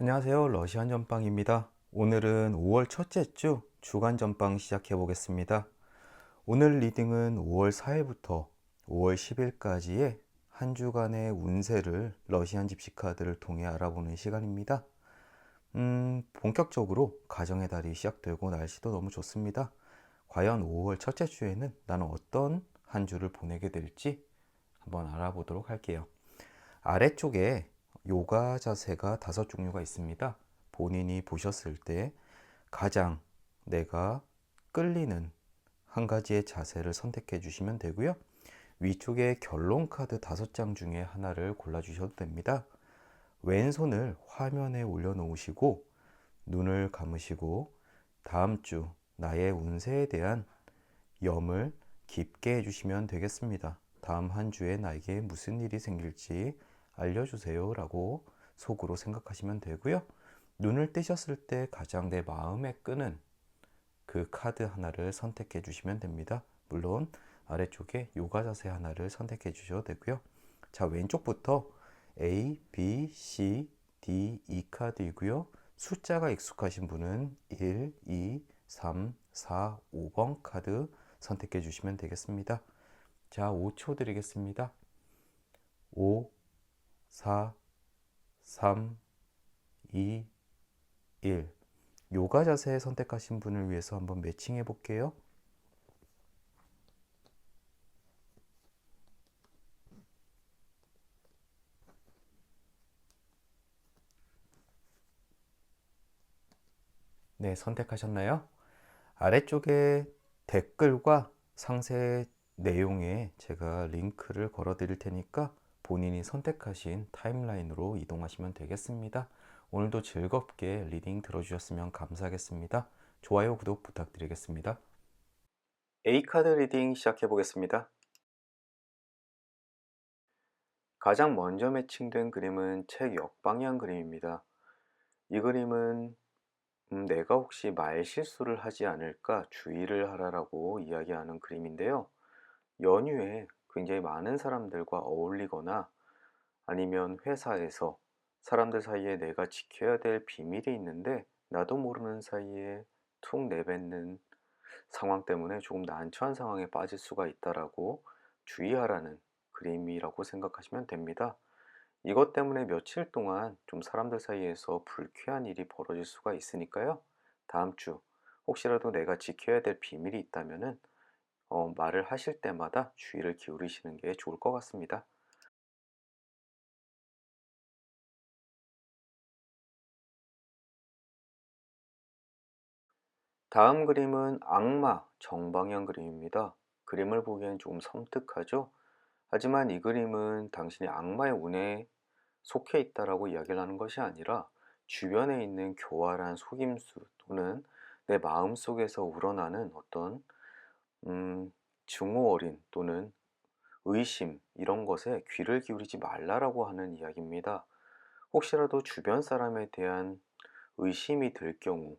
안녕하세요. 러시안 전빵입니다. 오늘은 5월 첫째 주 주간 전빵 시작해 보겠습니다. 오늘 리딩은 5월 4일부터 5월 10일까지의 한 주간의 운세를 러시안 집시 카드를 통해 알아보는 시간입니다. 본격적으로 가정의 달이 시작되고 날씨도 너무 좋습니다. 과연 5월 첫째 주에는 나는 어떤 한 주를 보내게 될지 한번 알아보도록 할게요. 아래쪽에 요가 자세가 5종류가 있습니다. 본인이 보셨을 때 가장 내가 끌리는 한 가지의 자세를 선택해 주시면 되고요. 위쪽에 결론 카드 5장 중에 하나를 골라 주셔도 됩니다. 왼손을 화면에 올려 놓으시고 눈을 감으시고 다음 주 나의 운세에 대한 염을 깊게 해주시면 되겠습니다. 다음 한 주에 나에게 무슨 일이 생길지 알려주세요 라고 속으로 생각하시면 되고요. 눈을 뜨셨을 때 가장 내 마음에 끄는 그 카드 하나를 선택해 주시면 됩니다. 물론 아래쪽에 요가 자세 하나를 선택해 주셔도 되고요. 자, 왼쪽부터 A, B, C, D, E 카드이고요. 숫자가 익숙하신 분은 1, 2, 3, 4, 5번 카드 선택해 주시면 되겠습니다. 자, 5초 드리겠습니다. 5, 4, 3, 2, 1. 요가 자세 선택하신 분을 위해서 한번 매칭해 볼게요. 네, 선택하셨나요? 아래쪽에 댓글과 상세 내용에 제가 링크를 걸어 드릴 테니까 본인이 선택하신 타임라인으로 이동하시면 되겠습니다. 오늘도 즐겁게 리딩 들어주셨으면 감사하겠습니다. 좋아요, 구독 부탁드리겠습니다. A카드 리딩 시작해 보겠습니다. 가장 먼저 매칭된 그림은 책 역방향 그림입니다. 이 그림은 내가 혹시 말 실수를 하지 않을까 주의를 하라라고 이야기하는 그림인데요. 연휴에 굉장히 많은 사람들과 어울리거나 아니면 회사에서 사람들 사이에 내가 지켜야 될 비밀이 있는데 나도 모르는 사이에 툭 내뱉는 상황 때문에 조금 난처한 상황에 빠질 수가 있다라고 주의하라는 그림이라고 생각하시면 됩니다. 이것 때문에 며칠 동안 좀 사람들 사이에서 불쾌한 일이 벌어질 수가 있으니까요. 다음 주 혹시라도 내가 지켜야 될 비밀이 있다면은 말을 하실 때마다 주의를 기울이시는 게 좋을 것 같습니다. 다음 그림은 악마 정방향 그림입니다. 그림을 보기엔 조금 섬뜩하죠? 하지만 이 그림은 당신이 악마의 운에 속해 있다라고 이야기를 하는 것이 아니라 주변에 있는 교활한 속임수 또는 내 마음 속에서 우러나는 어떤 증오 어린 또는 의심 이런 것에 귀를 기울이지 말라라고 하는 이야기입니다. 혹시라도 주변 사람에 대한 의심이 들 경우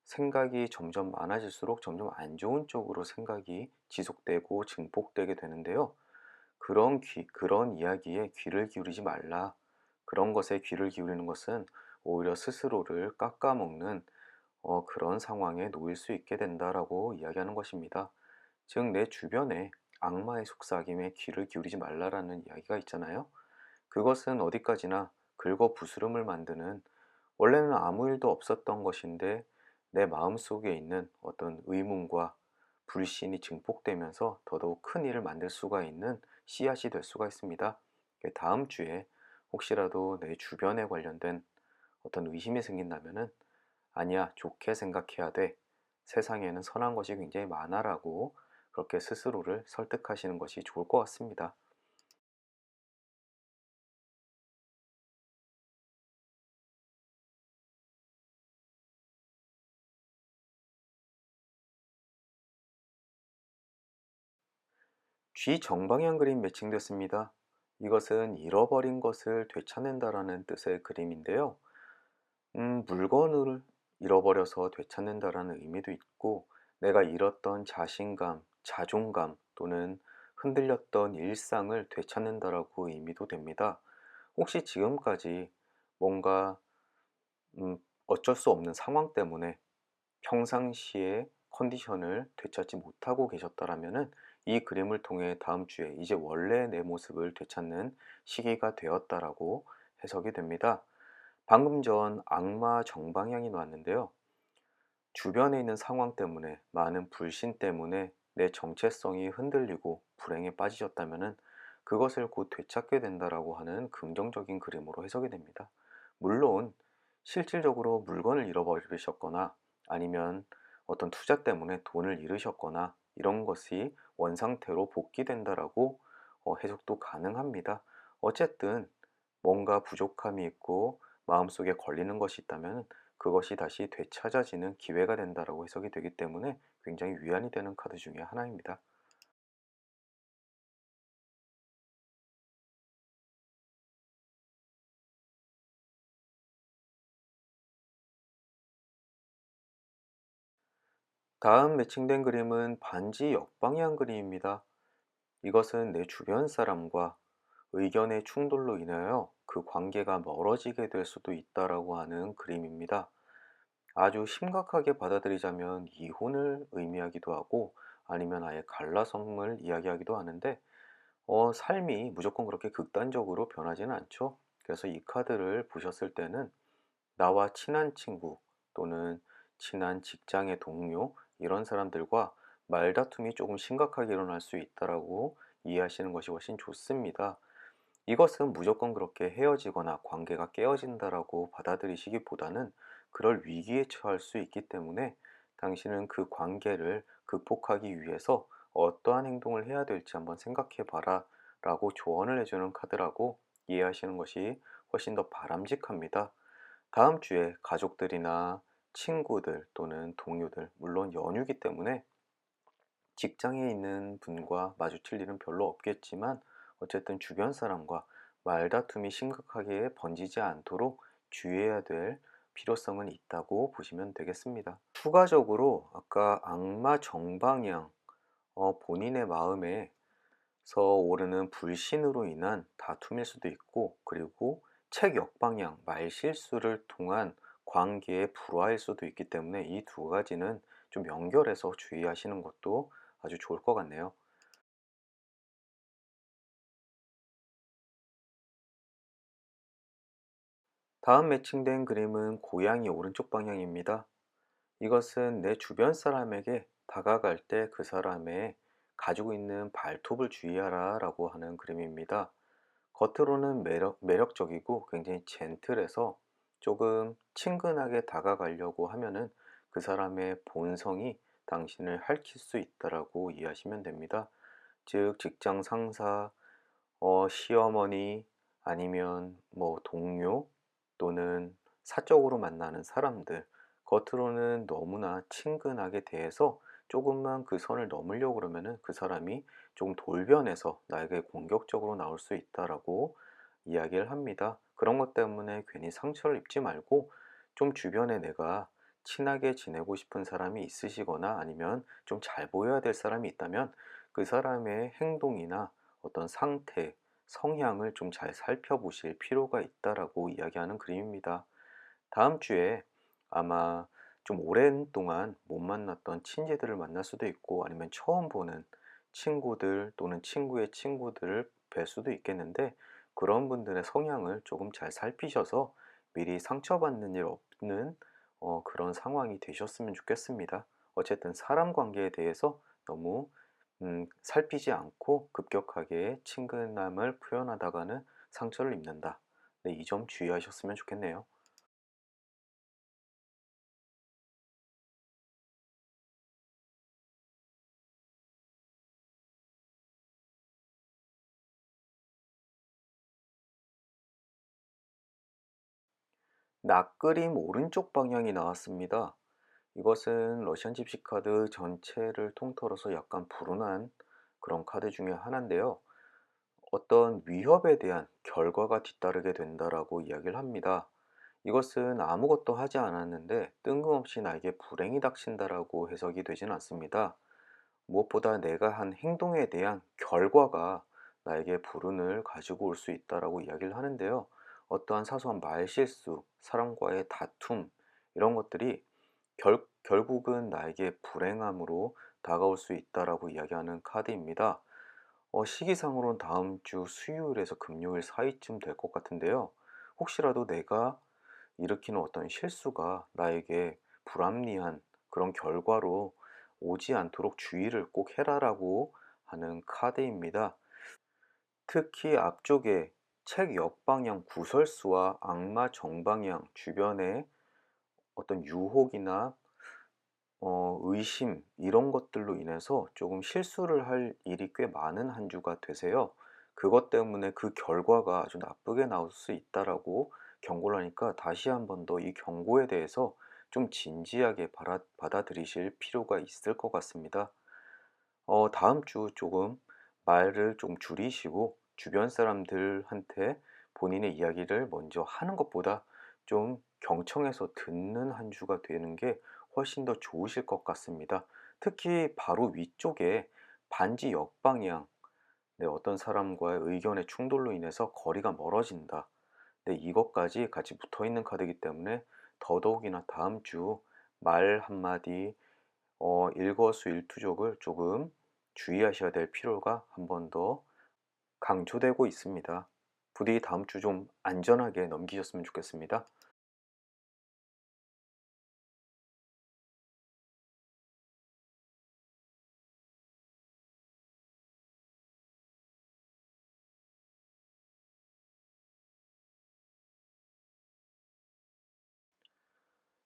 생각이 점점 많아질수록 점점 안 좋은 쪽으로 생각이 지속되고 증폭되게 되는데요. 그런 이야기에 귀를 기울이지 말라. 그런 것에 귀를 기울이는 것은 오히려 스스로를 깎아먹는 그런 상황에 놓일 수 있게 된다라고 이야기하는 것입니다. 즉, 내 주변에 악마의 속삭임에 귀를 기울이지 말라라는 이야기가 있잖아요. 그것은 어디까지나 긁어 부스럼을 만드는 원래는 아무 일도 없었던 것인데 내 마음속에 있는 어떤 의문과 불신이 증폭되면서 더더욱 큰 일을 만들 수가 있는 씨앗이 될 수가 있습니다. 다음 주에 혹시라도 내 주변에 관련된 어떤 의심이 생긴다면은 아니야, 좋게 생각해야 돼. 세상에는 선한 것이 굉장히 많아라고 그렇게 스스로를 설득하시는 것이 좋을 것 같습니다. G 정방향 그림 매칭됐습니다. 이것은 잃어버린 것을 되찾는다라는 뜻의 그림인데요. 물건을 잃어버려서 되찾는다라는 의미도 있고, 내가 잃었던 자신감, 자존감 또는 흔들렸던 일상을 되찾는다라고 의미도 됩니다. 혹시 지금까지 뭔가 어쩔 수 없는 상황 때문에 평상시에 컨디션을 되찾지 못하고 계셨다라면은 이 그림을 통해 다음 주에 이제 원래 내 모습을 되찾는 시기가 되었다라고 해석이 됩니다. 방금 전 악마 정방향이 나왔는데요. 주변에 있는 상황 때문에, 많은 불신 때문에 내 정체성이 흔들리고 불행에 빠지셨다면은 그것을 곧 되찾게 된다라고 하는 긍정적인 그림으로 해석이 됩니다. 물론 실질적으로 물건을 잃어버리셨거나 아니면 어떤 투자 때문에 돈을 잃으셨거나 이런 것이 원상태로 복귀된다라고 해석도 가능합니다. 어쨌든 뭔가 부족함이 있고 마음속에 걸리는 것이 있다면 그것이 다시 되찾아지는 기회가 된다라고 해석이 되기 때문에 굉장히 위안이 되는 카드 중에 하나입니다. 다음 매칭된 그림은 반지 역방향 그림입니다. 이것은 내 주변 사람과 의견의 충돌로 인하여 그 관계가 멀어지게 될 수도 있다라고 하는 그림입니다. 아주 심각하게 받아들이자면 이혼을 의미하기도 하고 아니면 아예 갈라섬을 이야기하기도 하는데 삶이 무조건 그렇게 극단적으로 변하지는 않죠. 그래서 이 카드를 보셨을 때는 나와 친한 친구 또는 친한 직장의 동료 이런 사람들과 말다툼이 조금 심각하게 일어날 수 있다라고 이해하시는 것이 훨씬 좋습니다. 이것은 무조건 그렇게 헤어지거나 관계가 깨어진다라고 받아들이시기보다는 그럴 위기에 처할 수 있기 때문에 당신은 그 관계를 극복하기 위해서 어떠한 행동을 해야 될지 한번 생각해 봐라 라고 조언을 해주는 카드라고 이해하시는 것이 훨씬 더 바람직합니다. 다음 주에 가족들이나 친구들 또는 동료들, 물론 연휴기 때문에 직장에 있는 분과 마주칠 일은 별로 없겠지만 어쨌든 주변 사람과 말다툼이 심각하게 번지지 않도록 주의해야 될 필요성은 있다고 보시면 되겠습니다. 추가적으로 아까 악마 정방향, 본인의 마음에서 오르는 불신으로 인한 다툼일 수도 있고 그리고 책 역방향, 말실수를 통한 관계의 불화일 수도 있기 때문에 이 두 가지는 좀 연결해서 주의하시는 것도 아주 좋을 것 같네요. 다음 매칭된 그림은 고양이 오른쪽 방향입니다. 이것은 내 주변 사람에게 다가갈 때 그 사람의 가지고 있는 발톱을 주의하라 라고 하는 그림입니다. 겉으로는 매력적이고 굉장히 젠틀해서 조금 친근하게 다가가려고 하면은 그 사람의 본성이 당신을 핥힐 수 있다라고 이해하시면 됩니다. 즉, 직장 상사, 시어머니, 아니면 뭐 동료 또는 사적으로 만나는 사람들, 겉으로는 너무나 친근하게 대해서 조금만 그 선을 넘으려고 그러면은 그 사람이 좀 돌변해서 나에게 공격적으로 나올 수 있다라고 이야기를 합니다. 그런 것 때문에 괜히 상처를 입지 말고 좀 주변에 내가 친하게 지내고 싶은 사람이 있으시거나 아니면 좀 잘 보여야 될 사람이 있다면 그 사람의 행동이나 어떤 상태, 성향을 좀 잘 살펴보실 필요가 있다라고 이야기하는 그림입니다. 다음 주에 아마 좀 오랜 동안 못 만났던 친지들을 만날 수도 있고 아니면 처음 보는 친구들 또는 친구의 친구들을 뵐 수도 있겠는데 그런 분들의 성향을 조금 잘 살피셔서 미리 상처받는 일 없는 그런 상황이 되셨으면 좋겠습니다. 어쨌든 사람 관계에 대해서 너무 살피지 않고 급격하게 친근함을 표현하다가는 상처를 입는다. 네, 이 점 주의하셨으면 좋겠네요. 낙그림 오른쪽 방향이 나왔습니다. 이것은 러시안 집시 카드 전체를 통틀어서 약간 불운한 그런 카드 중에 하나인데요. 어떤 위협에 대한 결과가 뒤따르게 된다라고 이야기를 합니다. 이것은 아무것도 하지 않았는데 뜬금없이 나에게 불행이 닥친다라고 해석이 되진 않습니다. 무엇보다 내가 한 행동에 대한 결과가 나에게 불운을 가지고 올 수 있다라고 이야기를 하는데요. 어떠한 사소한 말실수, 사람과의 다툼 이런 것들이 결국은 나에게 불행함으로 다가올 수 있다라고 이야기하는 카드입니다. 시기상으로는 다음 주 수요일에서 금요일 사이쯤 될 것 같은데요. 혹시라도 내가 일으키는 어떤 실수가 나에게 불합리한 그런 결과로 오지 않도록 주의를 꼭 해라라고 하는 카드입니다. 특히 앞쪽에 책 역방향 구설수와 악마 정방향 주변에 어떤 유혹이나 의심 이런 것들로 인해서 조금 실수를 할 일이 꽤 많은 한 주가 되세요. 그것 때문에 그 결과가 아주 나쁘게 나올 수 있다라고 경고를 하니까 다시 한 번 더 이 경고에 대해서 좀 진지하게 받아들이실 필요가 있을 것 같습니다. 다음 주 조금 말을 좀 줄이시고 주변 사람들한테 본인의 이야기를 먼저 하는 것보다 좀 경청해서 듣는 한 주가 되는 게 훨씬 더 좋으실 것 같습니다. 특히 바로 위쪽에 반지 역방향, 네, 어떤 사람과의 의견의 충돌로 인해서 거리가 멀어진다. 네, 이것까지 같이 붙어 있는 카드이기 때문에 더더욱이나 다음 주 말 한마디, 일거수일투족을 조금 주의하셔야 될 필요가 한 번 더 강조되고 있습니다. 부디 다음 주 좀 안전하게 넘기셨으면 좋겠습니다.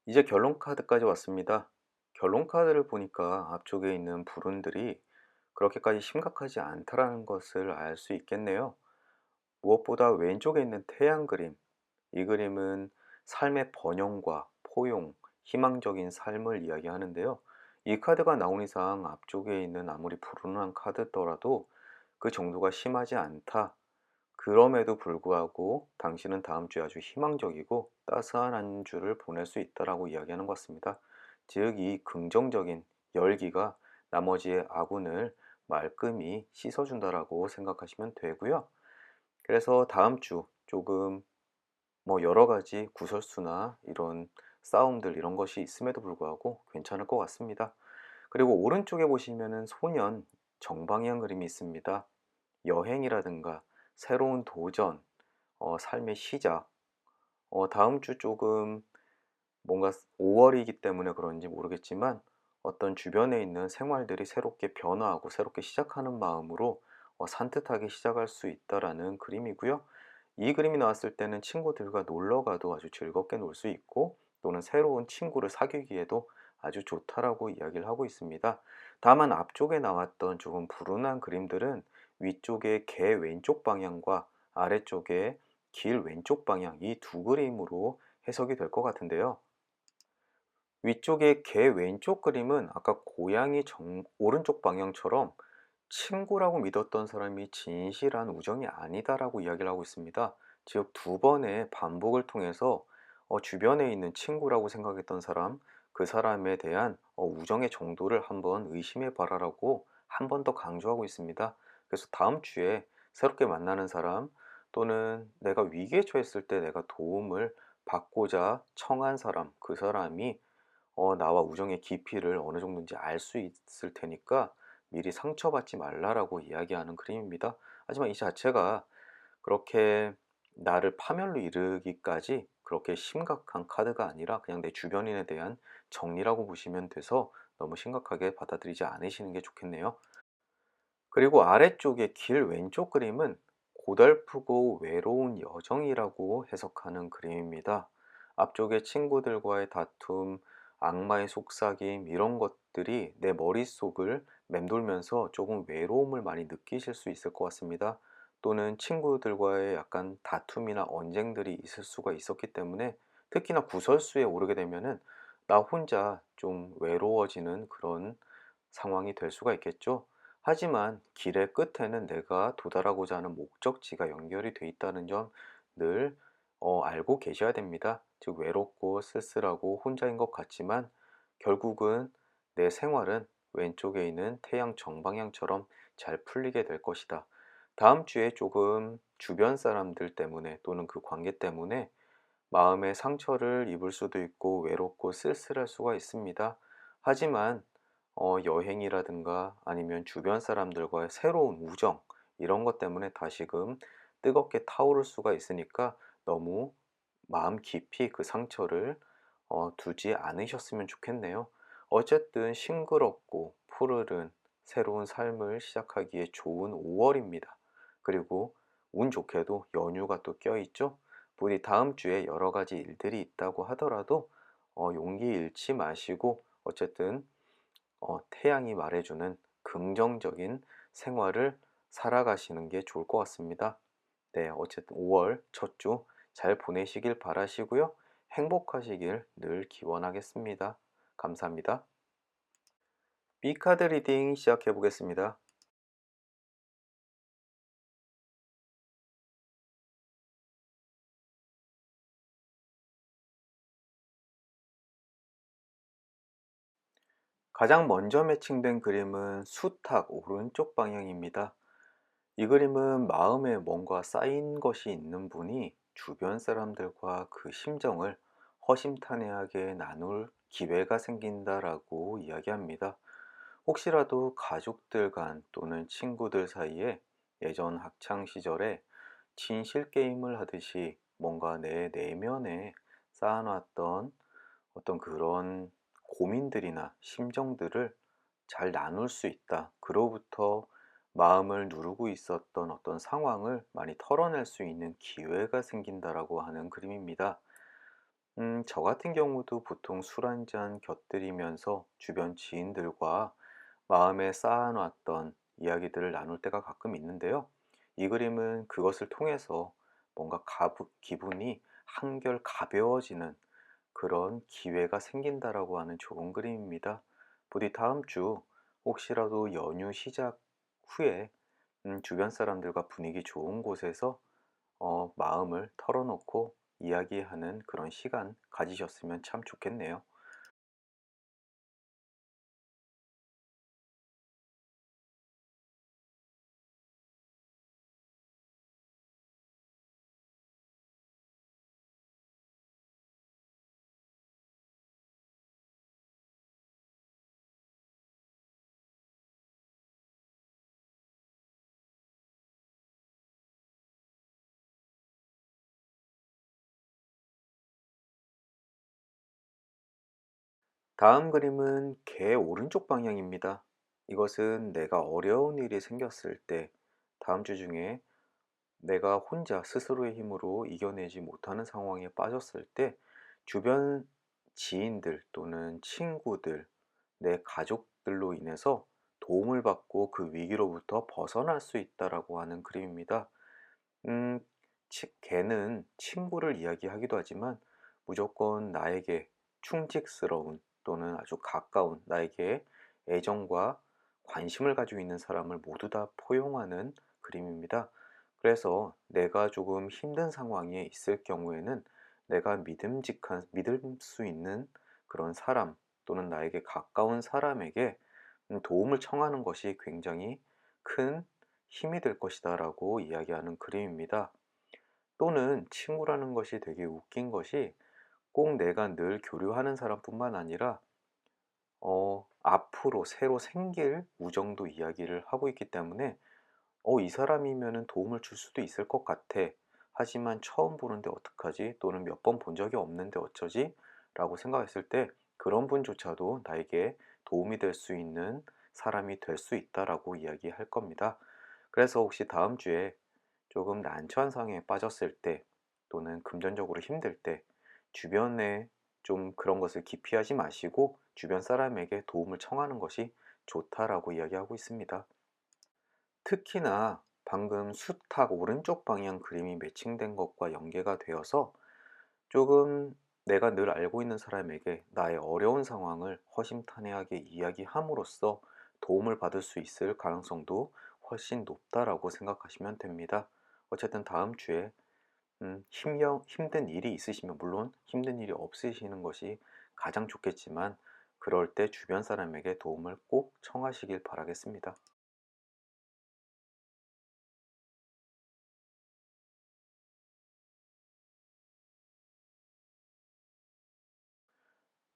이제 결론 카드까지 왔습니다. 결론 카드를 보니까 앞쪽에 있는 불운들이 그렇게까지 심각하지 않다라는 것을 알 수 있겠네요. 무엇보다 왼쪽에 있는 태양 그림, 이 그림은 삶의 번영과 포용, 희망적인 삶을 이야기하는데요. 이 카드가 나온 이상 앞쪽에 있는 아무리 불운한 카드더라도 그 정도가 심하지 않다. 그럼에도 불구하고 당신은 다음 주에 아주 희망적이고 따스한 한 주를 보낼 수 있다라고 이야기하는 것 같습니다. 즉, 이 긍정적인 열기가 나머지의 아군을 말끔히 씻어준다라고 생각하시면 되고요. 그래서 다음 주 조금 여러 가지 구설수나 이런 싸움들 이런 것이 있음에도 불구하고 괜찮을 것 같습니다. 그리고 오른쪽에 보시면은 소년 정방향 그림이 있습니다. 여행이라든가 새로운 도전, 삶의 시작, 다음 주 조금 뭔가 5월이기 때문에 그런지 모르겠지만 어떤 주변에 있는 생활들이 새롭게 변화하고 새롭게 시작하는 마음으로 산뜻하게 시작할 수 있다라는 그림이고요. 이 그림이 나왔을 때는 친구들과 놀러 가도 아주 즐겁게 놀 수 있고 또는 새로운 친구를 사귀기에도 아주 좋다라고 이야기를 하고 있습니다. 다만 앞쪽에 나왔던 조금 불운한 그림들은 위쪽에 개 왼쪽 방향과 아래쪽에 길 왼쪽 방향 이 두 그림으로 해석이 될 것 같은데요. 위쪽에 개 왼쪽 그림은 아까 고양이 오른쪽 방향처럼 친구라고 믿었던 사람이 진실한 우정이 아니다라고 이야기를 하고 있습니다. 즉, 두 번의 반복을 통해서 주변에 있는 친구라고 생각했던 사람, 그 사람에 대한 우정의 정도를 한번 의심해 봐라라고 한 번 더 강조하고 있습니다. 그래서 다음 주에 새롭게 만나는 사람 또는 내가 위기에 처했을 때 내가 도움을 받고자 청한 사람, 그 사람이 나와 우정의 깊이를 어느 정도인지 알 수 있을 테니까 미리 상처받지 말라라고 이야기하는 그림입니다. 하지만 이 자체가 그렇게 나를 파멸로 이르기까지 그렇게 심각한 카드가 아니라 그냥 내 주변인에 대한 정리라고 보시면 돼서 너무 심각하게 받아들이지 않으시는 게 좋겠네요. 그리고 아래쪽에 길 왼쪽 그림은 고달프고 외로운 여정이라고 해석하는 그림입니다. 앞쪽에 친구들과의 다툼, 악마의 속삭임 이런 것들이 내 머릿속을 맴돌면서 조금 외로움을 많이 느끼실 수 있을 것 같습니다. 또는 친구들과의 약간 다툼이나 언쟁들이 있을 수가 있었기 때문에 특히나 구설수에 오르게 되면은 나 혼자 좀 외로워지는 그런 상황이 될 수가 있겠죠. 하지만 길의 끝에는 내가 도달하고자 하는 목적지가 연결이 돼 있다는 점 늘 알고 계셔야 됩니다. 즉, 외롭고 쓸쓸하고 혼자인 것 같지만 결국은 내 생활은 왼쪽에 있는 태양 정방향처럼 잘 풀리게 될 것이다. 다음 주에 조금 주변 사람들 때문에 또는 그 관계 때문에 마음의 상처를 입을 수도 있고 외롭고 쓸쓸할 수가 있습니다. 하지만 여행이라든가 아니면 주변 사람들과의 새로운 우정 이런 것 때문에 다시금 뜨겁게 타오를 수가 있으니까 너무 마음 깊이 그 상처를 두지 않으셨으면 좋겠네요. 어쨌든 싱그럽고 푸르른 새로운 삶을 시작하기에 좋은 5월입니다. 그리고 운 좋게도 연휴가 또 껴있죠. 부디 다음 주에 여러 가지 일들이 있다고 하더라도 용기 잃지 마시고 어쨌든 태양이 말해주는 긍정적인 생활을 살아가시는 게 좋을 것 같습니다. 네, 어쨌든 5월 첫 주 잘 보내시길 바라시고요. 행복하시길 늘 기원하겠습니다. 감사합니다. B카드 리딩 시작해 보겠습니다. 가장 먼저 매칭된 그림은 수탉 오른쪽 방향입니다. 이 그림은 마음에 뭔가 쌓인 것이 있는 분이 주변 사람들과 그 심정을 허심탄회하게 나눌 기회가 생긴다라고 이야기합니다. 혹시라도 가족들 간 또는 친구들 사이에 예전 학창 시절에 진실 게임을 하듯이 뭔가 내 내면에 쌓아놨던 어떤 그런 고민들이나 심정들을 잘 나눌 수 있다. 그로부터 마음을 누르고 있었던 어떤 상황을 많이 털어낼 수 있는 기회가 생긴다라고 하는 그림입니다. 저 같은 경우도 보통 술 한잔 곁들이면서 주변 지인들과 마음에 쌓아놨던 이야기들을 나눌 때가 가끔 있는데요. 이 그림은 그것을 통해서 뭔가 기분이 한결 가벼워지는 그런 기회가 생긴다라고 하는 좋은 그림입니다. 부디 다음 주 혹시라도 연휴 시작 후에 주변 사람들과 분위기 좋은 곳에서 마음을 털어놓고 이야기하는 그런 시간 가지셨으면 참 좋겠네요. 다음 그림은 개 오른쪽 방향입니다. 이것은 내가 어려운 일이 생겼을 때 다음 주 중에 내가 혼자 스스로의 힘으로 이겨내지 못하는 상황에 빠졌을 때 주변 지인들 또는 친구들, 내 가족들로 인해서 도움을 받고 그 위기로부터 벗어날 수 있다라고 하는 그림입니다. 음, 개는 친구를 이야기하기도 하지만 무조건 나에게 충직스러운 또는 아주 가까운 나에게 애정과 관심을 가지고 있는 사람을 모두 다 포용하는 그림입니다. 그래서 내가 조금 힘든 상황에 있을 경우에는 내가 믿을 수 있는 그런 사람 또는 나에게 가까운 사람에게 도움을 청하는 것이 굉장히 큰 힘이 될 것이다 라고 이야기하는 그림입니다. 또는 친구라는 것이 되게 웃긴 것이 꼭 내가 늘 교류하는 사람뿐만 아니라 앞으로 새로 생길 우정도 이야기를 하고 있기 때문에 이 사람이면은 도움을 줄 수도 있을 것 같아. 하지만 처음 보는데 어떡하지? 또는 몇 번 본 적이 없는데 어쩌지? 라고 생각했을 때 그런 분조차도 나에게 도움이 될 수 있는 사람이 될 수 있다라고 이야기할 겁니다. 그래서 혹시 다음 주에 조금 난처한 상황에 빠졌을 때 또는 금전적으로 힘들 때 주변에 좀 그런 것을 기피하지 마시고 주변 사람에게 도움을 청하는 것이 좋다라고 이야기하고 있습니다. 특히나 방금 수탉 오른쪽 방향 그림이 매칭된 것과 연계가 되어서 조금 내가 늘 알고 있는 사람에게 나의 어려운 상황을 허심탄회하게 이야기함으로써 도움을 받을 수 있을 가능성도 훨씬 높다라고 생각하시면 됩니다. 어쨌든 다음 주에 힘든 일이 있으시면 물론 힘든 일이 없으시는 것이 가장 좋겠지만 그럴 때 주변 사람에게 도움을 꼭 청하시길 바라겠습니다.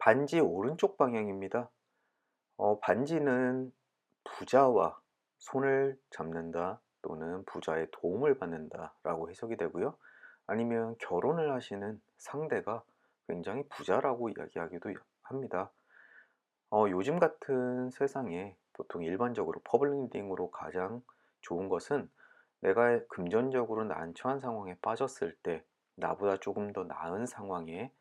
반지 오른쪽 방향입니다. 반지는 부자와 손을 잡는다 또는 부자의 도움을 받는다라고 해석이 되고요. 아니면 결혼을 하시는 상대가 굉장히 부자라고 이야기하기도 합니다. 요즘 같은 세상에 보통 일반적으로 퍼블릭 리딩으로 가장 좋은 것은 내가 금전적으로 난처한 상황에 빠졌을 때 나보다 조금 더 나은 상황에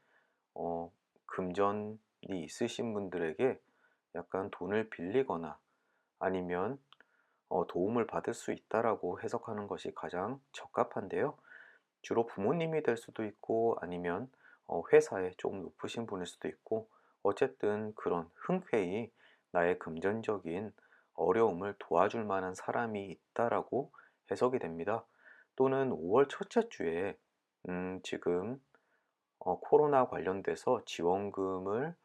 금전이 있으신 분들에게 약간 돈을 빌리거나 아니면 도움을 받을 수 있다라고 해석하는 것이 가장 적합한데요. 주로 부모님이 될 수도 있고 아니면 회사에 조금 높으신 분일 수도 있고 어쨌든 그런 흔쾌히 나의 금전적인 어려움을 도와줄 만한 사람이 있다라고 해석이 됩니다. 또는 5월 첫째 주에 지금 코로나 관련돼서 지원금을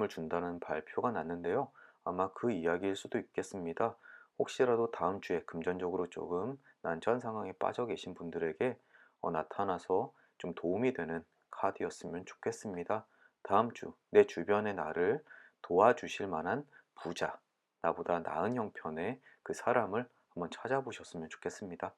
준다는 발표가 났는데요. 아마 그 이야기일 수도 있겠습니다. 혹시라도 다음 주에 금전적으로 조금 난처한 상황에 빠져 계신 분들에게 나타나서 좀 도움이 되는 카드였으면 좋겠습니다. 다음 주 내 주변의 나를 도와주실 만한 부자, 나보다 나은 형편의 그 사람을 한번 찾아보셨으면 좋겠습니다.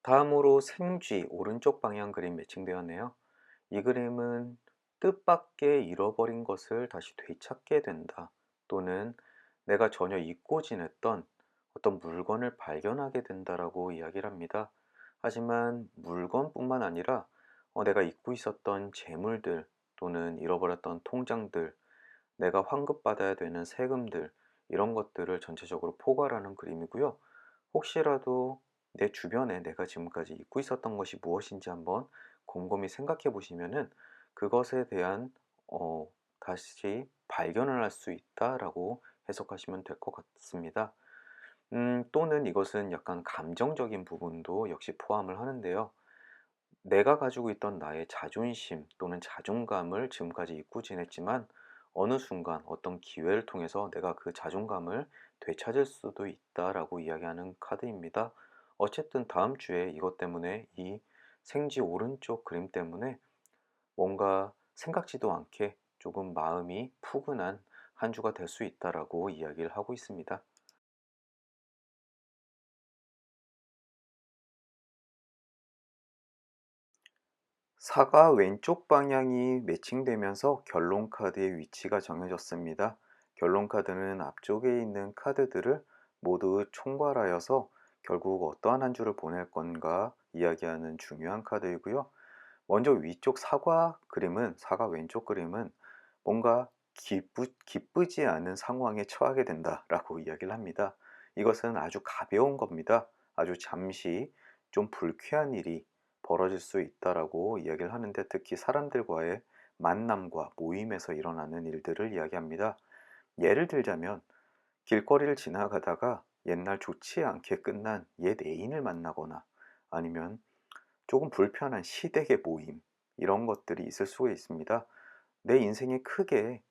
다음으로 생쥐 오른쪽 방향 그림 매칭되었네요. 이 그림은 뜻밖의 잃어버린 것을 다시 되찾게 된다. 또는 내가 전혀 잊고 지냈던 어떤 물건을 발견하게 된다라고 이야기를 합니다. 하지만 물건뿐만 아니라 내가 잊고 있었던 재물들 또는 잃어버렸던 통장들, 내가 환급받아야 되는 세금들, 이런 것들을 전체적으로 포괄하는 그림이고요. 혹시라도 내 주변에 내가 지금까지 잊고 있었던 것이 무엇인지 한번 곰곰이 생각해 보시면은 그것에 대한 다시 발견을 할 수 있다라고 해석하시면 될 것 같습니다. 또는 이것은 약간 감정적인 부분도 역시 포함을 하는데요. 내가 가지고 있던 나의 자존심 또는 자존감을 지금까지 잊고 지냈지만 어느 순간 어떤 기회를 통해서 내가 그 자존감을 되찾을 수도 있다라고 이야기하는 카드입니다. 어쨌든 다음 주에 이것 때문에 이 생지 오른쪽 그림 때문에 뭔가 생각지도 않게 조금 마음이 푸근한 한 주가 될 수 있다라고 이야기를 하고 있습니다. 사과 왼쪽 방향이 매칭되면서 결론 카드의 위치가 정해졌습니다. 결론 카드는 앞쪽에 있는 카드들을 모두 총괄하여서 결국 어떠한 한 주를 보낼 건가 이야기하는 중요한 카드이고요. 먼저 위쪽 사과 왼쪽 그림은 뭔가 기쁘지 않은 상황에 처하게 된다라고 이야기를 합니다. 이것은 아주 가벼운 겁니다. 아주 잠시 좀 불쾌한 일이 벌어질 수 있다라고 이야기를 하는데 특히 사람들과의 만남과 모임에서 일어나는 일들을 이야기합니다. 예를 들자면 길거리를 지나가다가 옛날 좋지 않게 끝난 옛 애인을 만나거나 아니면 조금 불편한 시댁의 모임 이런 것들이 있을 수가 있습니다. 내 인생에 크게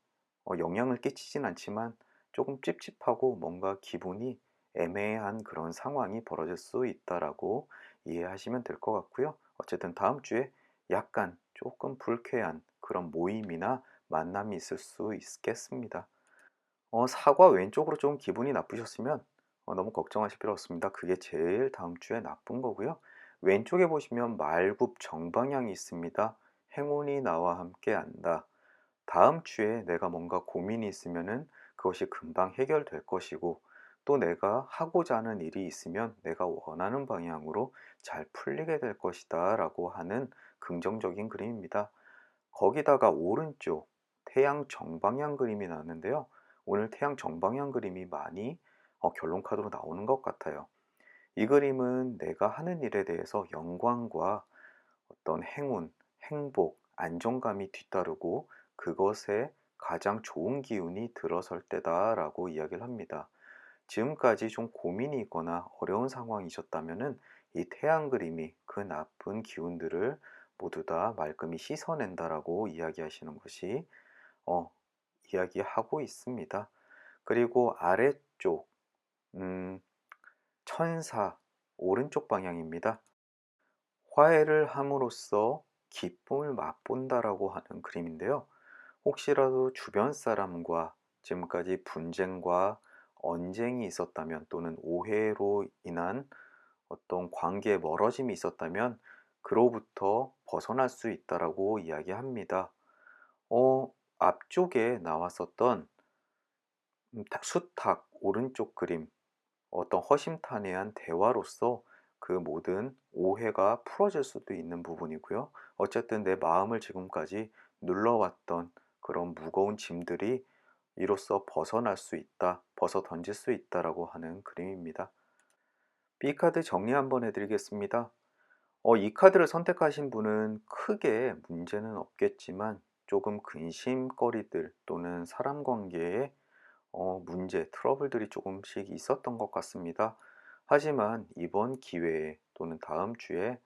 영향을 끼치진 않지만 조금 찝찝하고 뭔가 기분이 애매한 그런 상황이 벌어질 수 있다라고 이해하시면 될 것 같고요. 어쨌든 다음 주에 약간 조금 불쾌한 그런 모임이나 만남이 있을 수 있겠습니다. 사과 왼쪽으로 좀 기분이 나쁘셨으면 너무 걱정하실 필요 없습니다. 그게 제일 다음 주에 나쁜 거고요. 왼쪽에 보시면 말굽 정방향이 있습니다. 행운이 나와 함께 한다. 다음 주에 내가 뭔가 고민이 있으면은 그것이 금방 해결될 것이고 또 내가 하고자 하는 일이 있으면 내가 원하는 방향으로 잘 풀리게 될 것이다 라고 하는 긍정적인 그림입니다. 거기다가 오른쪽 태양 정방향 그림이 나왔는데요. 오늘 태양 정방향 그림이 많이 결론 카드로 나오는 것 같아요. 이 그림은 내가 하는 일에 대해서 영광과 어떤 행운, 행복, 안정감이 뒤따르고 그것에 가장 좋은 기운이 들어설 때다라고 이야기를 합니다. 지금까지 좀 고민이 있거나 어려운 상황이셨다면은 이 태양 그림이 그 나쁜 기운들을 모두 다 말끔히 씻어낸다라고 이야기하시는 것이 어, 이야기하고 있습니다. 그리고 아래쪽, 음, 천사, 오른쪽 방향입니다. 화해를 함으로써 기쁨을 맛본다라고 하는 그림인데요. 혹시라도 주변 사람과 지금까지 분쟁과 언쟁이 있었다면 또는 오해로 인한 어떤 관계의 멀어짐이 있었다면 그로부터 벗어날 수 있다라고 이야기합니다. 앞쪽에 나왔었던 수탉 오른쪽 그림, 어떤 허심탄회한 대화로서 그 모든 오해가 풀어질 수도 있는 부분이고요. 어쨌든 내 마음을 지금까지 눌러왔던 그런 무거운 짐들이 이로써 벗어날 수 있다, 벗어 던질 수 있다라고 하는 그림입니다. B카드 정리 한번 해드리겠습니다. 이 카드를 선택하신 분은 크게 문제는 없겠지만 조금 근심거리들 또는 사람 관계에 문제, 트러블들이 조금씩 있었던 것 같습니다. 하지만 이번 기회에 또는 다음 주에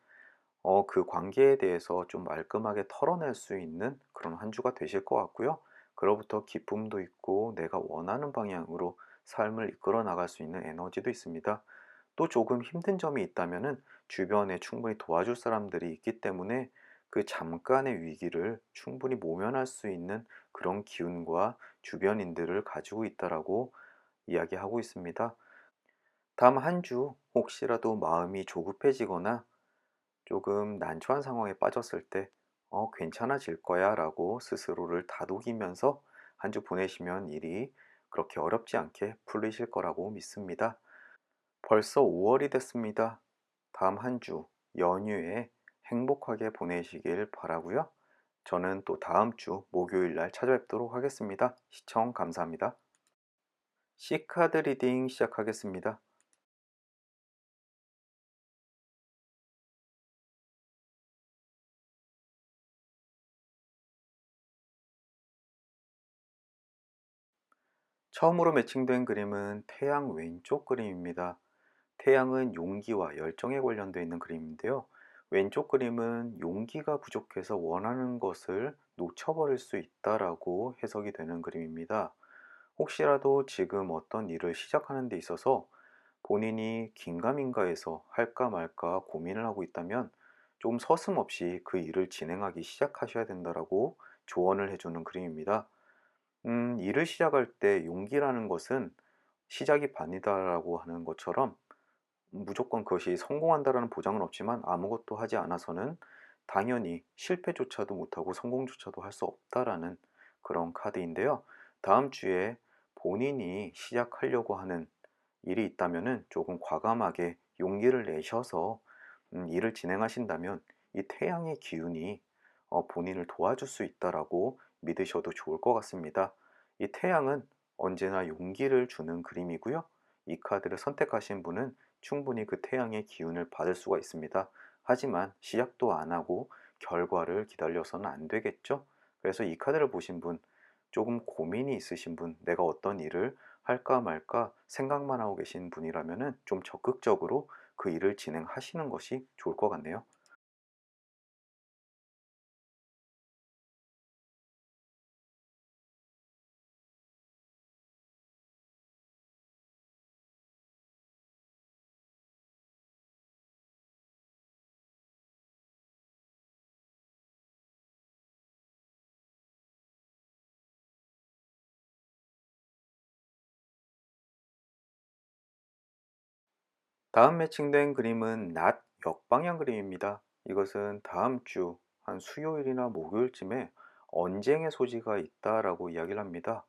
그 관계에 대해서 좀 말끔하게 털어낼 수 있는 그런 한 주가 되실 것 같고요. 그로부터 기쁨도 있고 내가 원하는 방향으로 삶을 이끌어 나갈 수 있는 에너지도 있습니다. 또 조금 힘든 점이 있다면은 주변에 충분히 도와줄 사람들이 있기 때문에 그 잠깐의 위기를 충분히 모면할 수 있는 그런 기운과 주변인들을 가지고 있다라고 이야기하고 있습니다. 다음 한 주 혹시라도 마음이 조급해지거나 조금 난처한 상황에 빠졌을 때 괜찮아질 거야 라고 스스로를 다독이면서 한 주 보내시면 일이 그렇게 어렵지 않게 풀리실 거라고 믿습니다. 벌써 5월이 됐습니다. 다음 한 주 연휴에 행복하게 보내시길 바라고요. 저는 또 다음 주 목요일 날 찾아뵙도록 하겠습니다. 시청 감사합니다. C카드 리딩 시작하겠습니다. 처음으로 매칭된 그림은 태양 왼쪽 그림입니다. 태양은 용기와 열정에 관련되어 있는 그림인데요. 왼쪽 그림은 용기가 부족해서 원하는 것을 놓쳐버릴 수 있다라고 해석이 되는 그림입니다. 혹시라도 지금 어떤 일을 시작하는 데 있어서 본인이 긴가민가해서 할까 말까 고민을 하고 있다면 좀 서슴없이 그 일을 진행하기 시작하셔야 된다라고 조언을 해주는 그림입니다. 일을 시작할 때 용기라는 것은 시작이 반이다라고 하는 것처럼 무조건 그것이 성공한다라는 보장은 없지만 아무것도 하지 않아서는 당연히 실패조차도 못하고 성공조차도 할 수 없다라는 그런 카드인데요. 다음 주에 본인이 시작하려고 하는 일이 있다면은 조금 과감하게 용기를 내셔서 일을 진행하신다면 이 태양의 기운이 본인을 도와줄 수 있다라고 믿으셔도 좋을 것 같습니다. 이 태양은 언제나 용기를 주는 그림이고요. 이 카드를 선택하신 분은 충분히 그 태양의 기운을 받을 수가 있습니다. 하지만 시작도 안 하고 결과를 기다려서는 안 되겠죠? 그래서 이 카드를 보신 분, 조금 고민이 있으신 분, 내가 어떤 일을 할까 말까 생각만 하고 계신 분이라면 좀 적극적으로 그 일을 진행하시는 것이 좋을 것 같네요. 다음 매칭된 그림은 낮 역방향 그림입니다. 이것은 다음 주 한 수요일이나 목요일쯤에 언쟁의 소지가 있다라고 이야기를 합니다.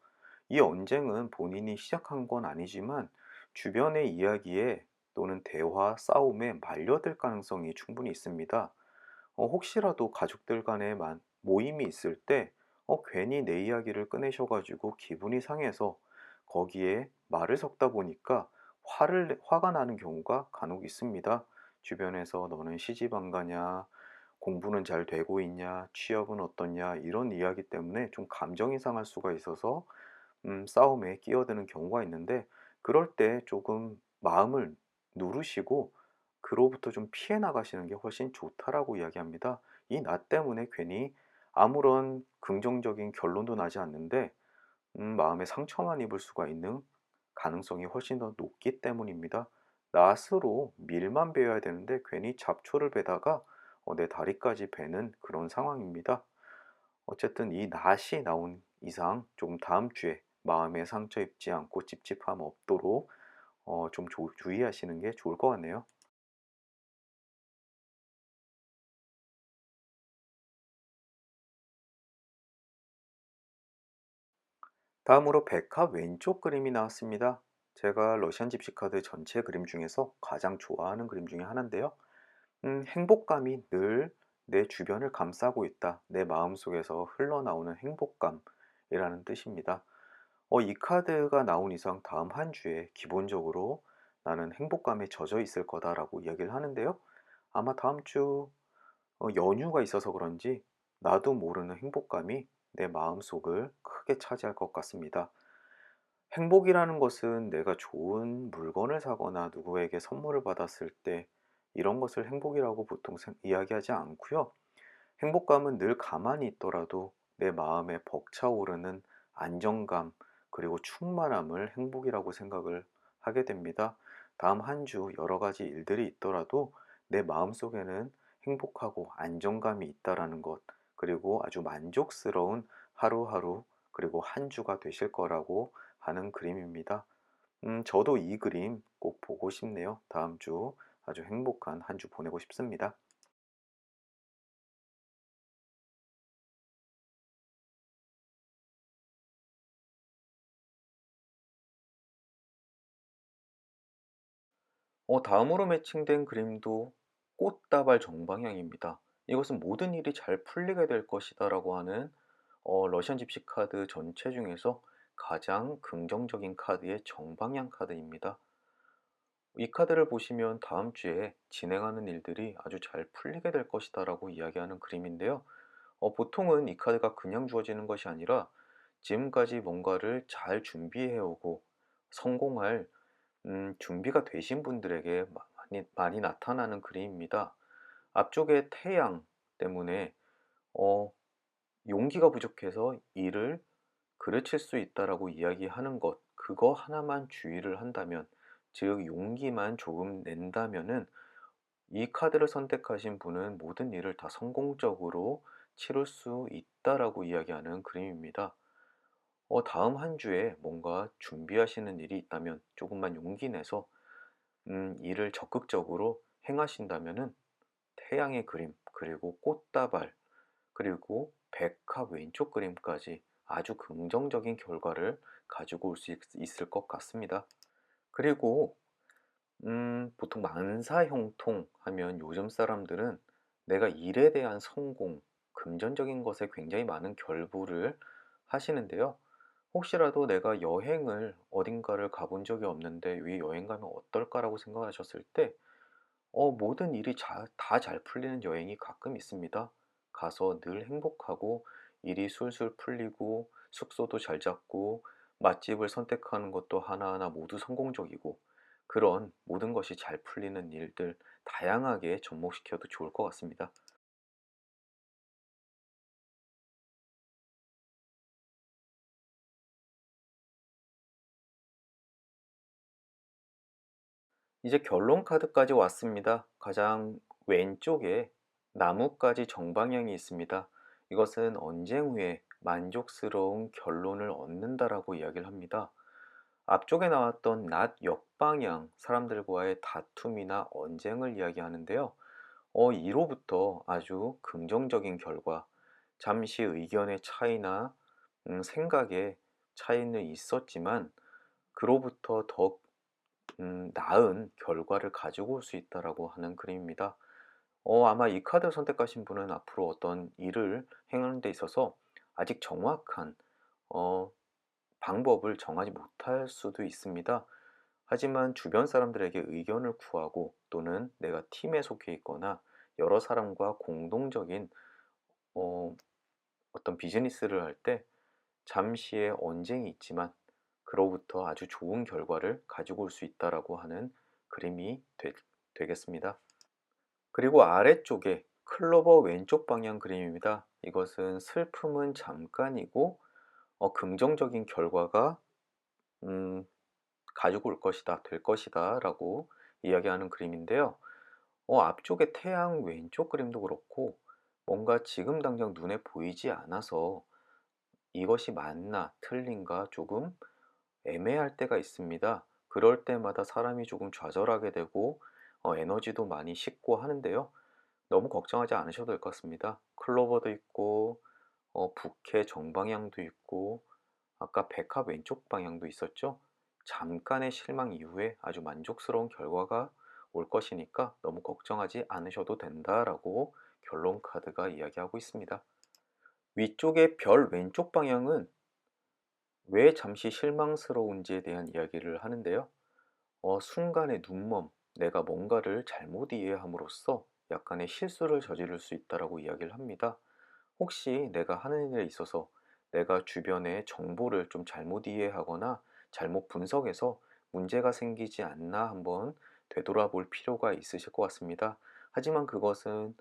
이 언쟁은 본인이 시작한 건 아니지만 주변의 이야기에 또는 대화, 싸움에 말려들 가능성이 충분히 있습니다. 혹시라도 가족들 간에 모임이 있을 때 괜히 내 이야기를 꺼내셔가지고 기분이 상해서 거기에 말을 섞다 보니까 화가 나는 경우가 간혹 있습니다. 주변에서 너는 시집 안 가냐, 공부는 잘 되고 있냐, 취업은 어떻냐, 이런 이야기 때문에 좀 감정이 상할 수가 있어서 싸움에 끼어드는 경우가 있는데 그럴 때 조금 마음을 누르시고 그로부터 좀 피해 나가시는 게 훨씬 좋다라고 이야기합니다. 이 나 때문에 괜히 아무런 긍정적인 결론도 나지 않는데 마음에 상처만 입을 수가 있는 가능성이 훨씬 더 높기 때문입니다. 낫으로 밀만 베어야 되는데 괜히 잡초를 베다가 내 다리까지 베는 그런 상황입니다. 어쨌든 이 낫이 나온 이상 좀 다음 주에 마음에 상처 입지 않고 찝찝함 없도록 좀 주의하시는 게 좋을 것 같네요. 다음으로 백합 왼쪽 그림이 나왔습니다. 제가 러시안 집시 카드 전체 그림 중에서 가장 좋아하는 그림 중에 하나인데요. 행복감이 늘 내 주변을 감싸고 있다. 내 마음속에서 흘러나오는 행복감이라는 뜻입니다. 이 카드가 나온 이상 다음 한 주에 기본적으로 나는 행복감에 젖어 있을 거다라고 이야기를 하는데요. 아마 다음 주 연휴가 있어서 그런지 나도 모르는 행복감이 내 마음속을 크게 차지할 것 같습니다. 행복이라는 것은 내가 좋은 물건을 사거나 누구에게 선물을 받았을 때 이런 것을 행복이라고 보통 이야기하지 않고요. 행복감은 늘 가만히 있더라도 내 마음에 벅차오르는 안정감 그리고 충만함을 행복이라고 생각을 하게 됩니다. 다음 한 주 여러 가지 일들이 있더라도 내 마음속에는 행복하고 안정감이 있다라는 것, 그리고 아주 만족스러운 하루하루 그리고 한 주가 되실 거라고 하는 그림입니다. 저도 이 그림 꼭 보고 싶네요. 다음 주 아주 행복한 한 주 보내고 싶습니다. 다음으로 매칭된 그림도 꽃다발 정방향입니다. 이것은 모든 일이 잘 풀리게 될 것이다라고 하는 러시안 집시 카드 전체 중에서 가장 긍정적인 카드의 정방향 카드입니다. 이 카드를 보시면 다음 주에 진행하는 일들이 아주 잘 풀리게 될 것이다라고 이야기하는 그림인데요. 보통은 이 카드가 그냥 주어지는 것이 아니라 지금까지 뭔가를 잘 준비해 오고 성공할 준비가 되신 분들에게 많이 나타나는 그림입니다. 앞쪽에 태양 때문에 어, 용기가 부족해서 일을 그르칠 수 있다라고 이야기하는 것, 그거 하나만 주의를 한다면, 즉 용기만 조금 낸다면은 이 카드를 선택하신 분은 모든 일을 다 성공적으로 치룰 수 있다라고 이야기하는 그림입니다. 다음 한 주에 뭔가 준비하시는 일이 있다면 조금만 용기 내서 일을 적극적으로 행하신다면은 태양의 그림, 그리고 꽃다발, 그리고 백합 왼쪽 그림까지 아주 긍정적인 결과를 가지고 올 수 있을 것 같습니다. 그리고 보통 만사형통 하면 요즘 사람들은 내가 일에 대한 성공, 금전적인 것에 굉장히 많은 결부를 하시는데요. 혹시라도 내가 여행을 어딘가를 가본 적이 없는데 이 여행 가면 어떨까라고 생각하셨을 때 모든 일이 다 잘 풀리는 여행이 가끔 있습니다. 가서 늘 행복하고 일이 술술 풀리고 숙소도 잘 잡고 맛집을 선택하는 것도 하나하나 모두 성공적이고 그런 모든 것이 잘 풀리는 일들 다양하게 접목시켜도 좋을 것 같습니다. 이제 결론 카드까지 왔습니다. 가장 왼쪽에 나뭇가지 정방향이 있습니다. 이것은 언쟁 후에 만족스러운 결론을 얻는다라고 이야기를 합니다. 앞쪽에 나왔던 낫 역방향, 사람들과의 다툼이나 언쟁을 이야기하는데요. 이로부터 아주 긍정적인 결과, 잠시 의견의 차이나 생각의 차이는 있었지만 그로부터 더 나은 결과를 가지고 올 수 있다라고 하는 그림입니다. 아마 이 카드 선택하신 분은 앞으로 어떤 일을 행하는 데 있어서 아직 정확한 어, 방법을 정하지 못할 수도 있습니다. 하지만 주변 사람들에게 의견을 구하고 또는 내가 팀에 속해 있거나 여러 사람과 공동적인 어, 어떤 비즈니스를 할 때 잠시의 언쟁이 있지만 그로부터 아주 좋은 결과를 가지고 올 수 있다라고 하는 그림이 되겠습니다. 그리고 아래쪽에 클로버 왼쪽 방향 그림입니다. 이것은 슬픔은 잠깐이고 긍정적인 결과가 음, 가지고 올 것이다, 될 것이다 라고 이야기하는 그림인데요. 앞쪽에 태양 왼쪽 그림도 그렇고 뭔가 지금 당장 눈에 보이지 않아서 이것이 맞나 틀린가 조금 애매할 때가 있습니다. 그럴 때마다 사람이 조금 좌절하게 되고 에너지도 많이 식고 하는데요. 너무 걱정하지 않으셔도 될 것 같습니다. 클로버도 있고 북해 정방향도 있고 아까 백합 왼쪽 방향도 있었죠. 잠깐의 실망 이후에 아주 만족스러운 결과가 올 것이니까 너무 걱정하지 않으셔도 된다라고 결론 카드가 이야기하고 있습니다. 위쪽의 별 왼쪽 방향은 왜 잠시 실망스러운지에 대한 이야기를 하는데요. 순간의 눈멈, 내가 뭔가를 잘못 이해함으로써 약간의 실수를 저지를 수 있다라고 이야기를 합니다. 혹시 내가 하는 일에 있어서 내가 주변의 정보를 좀 잘못 이해하거나 잘못 분석해서 문제가 생기지 않나 한번 되돌아볼 필요가 있으실 것 같습니다. 하지만 그것은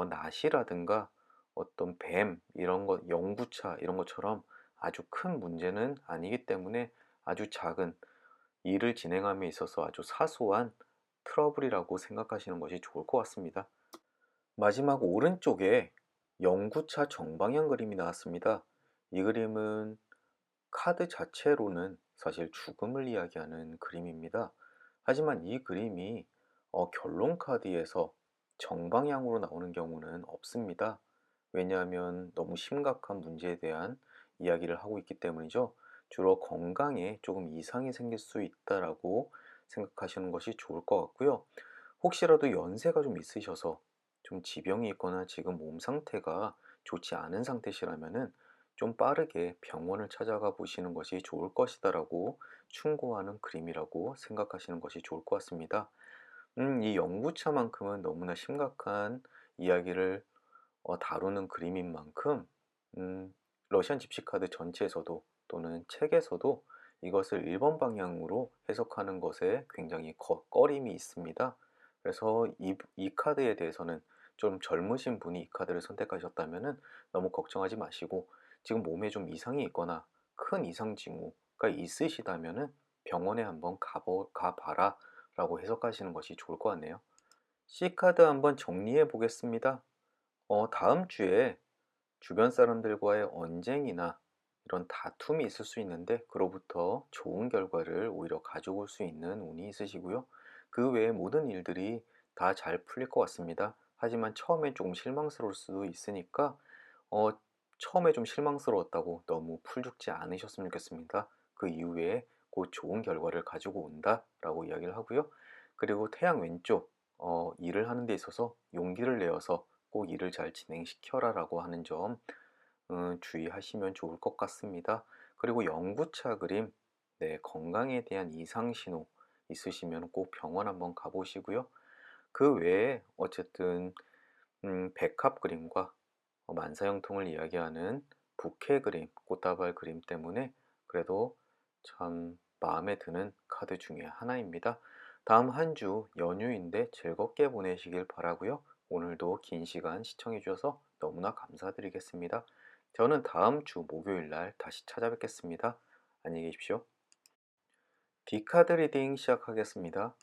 낫이라든가 어떤 뱀 이런 것, 영구차 이런 것처럼 아주 큰 문제는 아니기 때문에 아주 작은 일을 진행함에 있어서 아주 사소한 트러블이라고 생각하시는 것이 좋을 것 같습니다. 마지막 오른쪽에 영구차 정방향 그림이 나왔습니다. 이 그림은 카드 자체로는 사실 죽음을 이야기하는 그림입니다. 하지만 이 그림이 결론 카드에서 정방향으로 나오는 경우는 없습니다. 왜냐하면 너무 심각한 문제에 대한 이야기를 하고 있기 때문이죠. 주로 건강에 조금 이상이 생길 수 있다라고 생각하시는 것이 좋을 것 같고요. 혹시라도 연세가 좀 있으셔서 좀 지병이 있거나 지금 몸 상태가 좋지 않은 상태시라면은 좀 빠르게 병원을 찾아가 보시는 것이 좋을 것이다라고 충고하는 그림이라고 생각하시는 것이 좋을 것 같습니다. 이 연구차만큼은 너무나 심각한 이야기를 다루는 그림인 만큼 음, 러시안 집시 카드 전체에서도 또는 책에서도 이것을 일본 방향으로 해석하는 것에 굉장히 꺼림이 있습니다. 그래서 이 카드에 대해서는 좀 젊으신 분이 이 카드를 선택하셨다면 너무 걱정하지 마시고 지금 몸에 좀 이상이 있거나 큰 이상 징후가 있으시다면 병원에 한번 가봐라 라고 해석하시는 것이 좋을 것 같네요. C카드 한번 정리해 보겠습니다. 다음 주에 주변 사람들과의 언쟁이나 이런 다툼이 있을 수 있는데 그로부터 좋은 결과를 오히려 가져올 수 있는 운이 있으시고요. 그 외의 모든 일들이 다 잘 풀릴 것 같습니다. 하지만 처음에 조금 실망스러울 수도 있으니까 어, 처음에 좀 실망스러웠다고 너무 풀죽지 않으셨으면 좋겠습니다. 그 이후에 곧 좋은 결과를 가지고 온다라고 이야기를 하고요. 그리고 태양 왼쪽 일을 하는 데 있어서 용기를 내어서 꼭 일을 잘 진행시켜라라고 하는 점 주의하시면 좋을 것 같습니다. 그리고 연구차 그림, 네, 건강에 대한 이상 신호 있으시면 꼭 병원 한번 가보시고요. 그 외에 어쨌든 백합 그림과 만사형통을 이야기하는 부케 그림, 꽃다발 그림 때문에 그래도 참 마음에 드는 카드 중에 하나입니다. 다음 한 주 연휴인데 즐겁게 보내시길 바라고요. 오늘도 긴 시간 시청해 주셔서 너무나 감사드리겠습니다. 저는 다음 주 목요일 날 다시 찾아뵙겠습니다. 안녕히 계십시오. D카드 리딩 시작하겠습니다.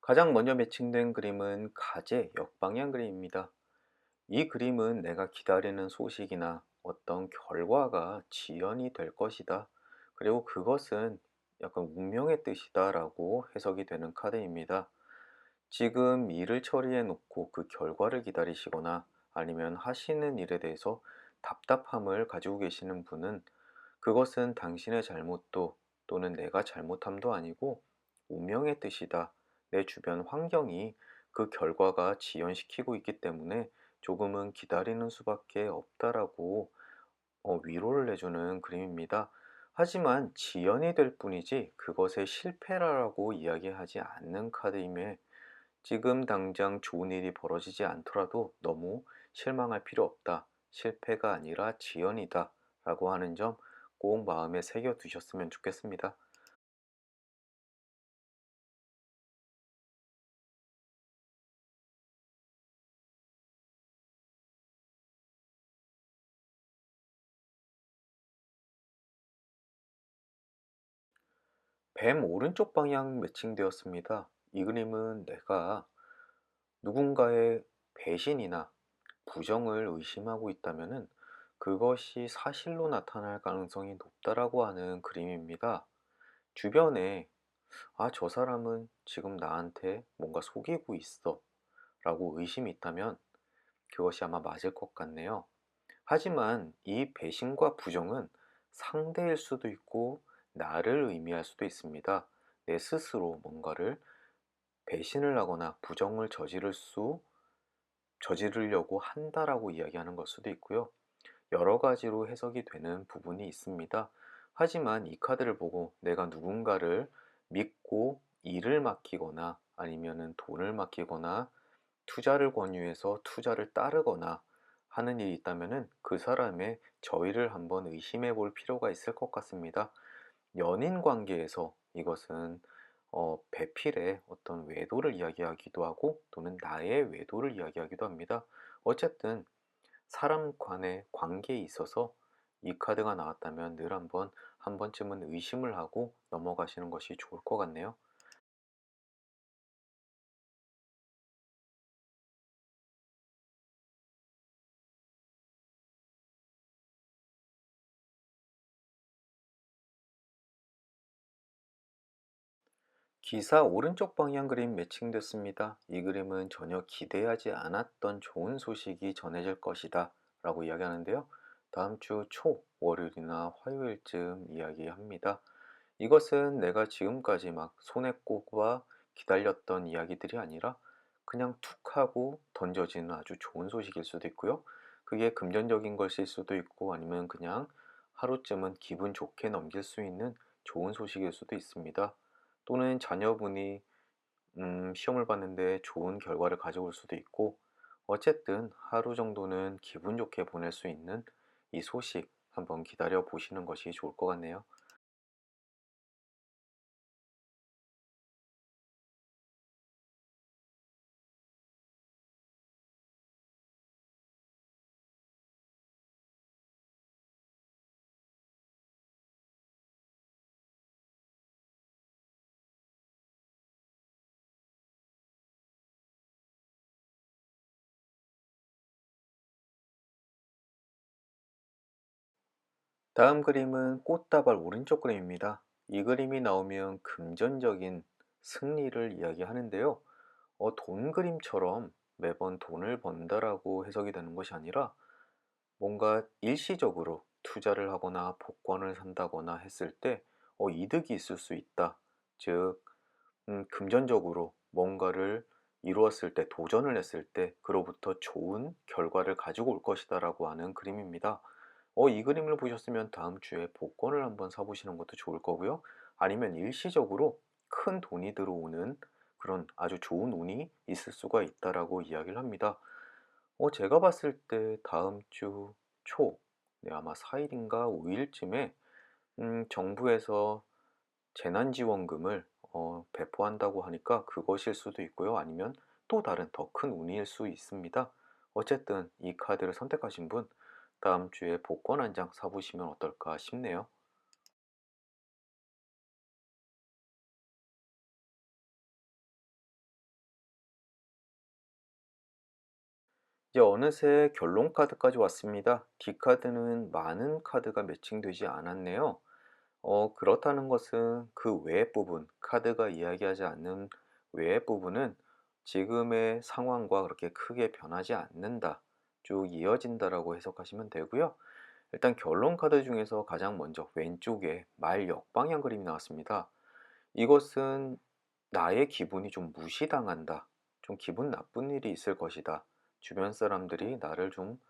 가장 먼저 매칭된 그림은 가제 역방향 그림입니다. 이 그림은 내가 기다리는 소식이나 어떤 결과가 지연이 될 것이다. 그리고 그것은 약간 운명의 뜻이다 라고 해석이 되는 카드입니다. 지금 일을 처리해 놓고 그 결과를 기다리시거나 아니면 하시는 일에 대해서 답답함을 가지고 계시는 분은 그것은 당신의 잘못도 또는 내가 잘못함도 아니고 운명의 뜻이다. 내 주변 환경이 그 결과가 지연시키고 있기 때문에 조금은 기다리는 수밖에 없다라고 위로를 해주는 그림입니다. 하지만 지연이 될 뿐이지 그것의 실패라고 이야기하지 않는 카드임에 지금 당장 좋은 일이 벌어지지 않더라도 너무 실망할 필요 없다. 실패가 아니라 지연이다. 라고 하는 점 꼭 마음에 새겨 두셨으면 좋겠습니다. 뱀 오른쪽 방향 매칭되었습니다. 이 그림은 내가 누군가의 배신이나 부정을 의심하고 있다면은 그것이 사실로 나타날 가능성이 높다라고 하는 그림입니다. 주변에 저 사람은 지금 나한테 뭔가 속이고 있어 라고 의심이 있다면 그것이 아마 맞을 것 같네요. 하지만 이 배신과 부정은 상대일 수도 있고 나를 의미할 수도 있습니다. 내 스스로 뭔가를 배신을 하거나 부정을 저지르려고 한다라고 이야기하는 걸 수도 있고요. 여러 가지로 해석이 되는 부분이 있습니다. 하지만 이 카드를 보고 내가 누군가를 믿고 일을 맡기거나 아니면은 돈을 맡기거나 투자를 권유해서 투자를 따르거나 하는 일이 있다면은 그 사람의 저의를 한번 의심해 볼 필요가 있을 것 같습니다. 연인 관계에서 이것은 배필의 어떤 외도를 이야기하기도 하고 또는 나의 외도를 이야기하기도 합니다. 어쨌든 사람 간의 관계에 있어서 이 카드가 나왔다면 늘 한 번쯤은 의심을 하고 넘어가시는 것이 좋을 것 같네요. 기사 오른쪽 방향 그림 매칭됐습니다. 이 그림은 전혀 기대하지 않았던 좋은 소식이 전해질 것이다 라고 이야기하는데요. 다음 주 월요일이나 화요일쯤 이야기합니다. 이것은 내가 지금까지 막 손에 꼽아 기다렸던 이야기들이 아니라 그냥 툭 하고 던져지는 아주 좋은 소식일 수도 있고요. 그게 금전적인 것일 수도 있고 아니면 그냥 하루쯤은 기분 좋게 넘길 수 있는 좋은 소식일 수도 있습니다. 또는 자녀분이 시험을 봤는데 좋은 결과를 가져올 수도 있고 어쨌든 하루 정도는 기분 좋게 보낼 수 있는 이 소식 한번 기다려 보시는 것이 좋을 것 같네요. 다음 그림은 꽃다발 오른쪽 그림입니다. 이 그림이 나오면 금전적인 승리를 이야기하는데요. 돈 그림처럼 매번 돈을 번다라고 해석이 되는 것이 아니라 뭔가 일시적으로 투자를 하거나 복권을 산다거나 했을 때 이득이 있을 수 있다. 즉, 금전적으로 뭔가를 이루었을 때, 도전을 했을 때, 그로부터 좋은 결과를 가지고 올 것이다라고 하는 그림입니다. 이 그림을 보셨으면 다음 주에 복권을 한번 사보시는 것도 좋을 거고요. 아니면 일시적으로 큰 돈이 들어오는 그런 아주 좋은 운이 있을 수가 있다라고 이야기를 합니다. 제가 봤을 때 다음 주 초, 네, 아마 4일인가 5일쯤에 정부에서 재난지원금을 배포한다고 하니까 그것일 수도 있고요. 아니면 또 다른 더 큰 운일 수 있습니다. 어쨌든 이 카드를 선택하신 분 다음 주에 복권 한 장 사보시면 어떨까 싶네요. 이제 어느새 결론 카드까지 왔습니다. D카드는 많은 카드가 매칭되지 않았네요. 그렇다는 것은 그 외의 부분, 카드가 이야기하지 않는 외의 부분은 지금의 상황과 그렇게 크게 변하지 않는다. 쭉 이어진다라고 해석하시면 되고요. 일단 결론 카드 중에서 가장 먼저 왼쪽에 말 역방향 그림이 나왔습니다. 이것은 나의 기분이 좀 무시당한다. 좀 기분 나쁜 일이 있을 것이다. 주변 사람들이 나를 좀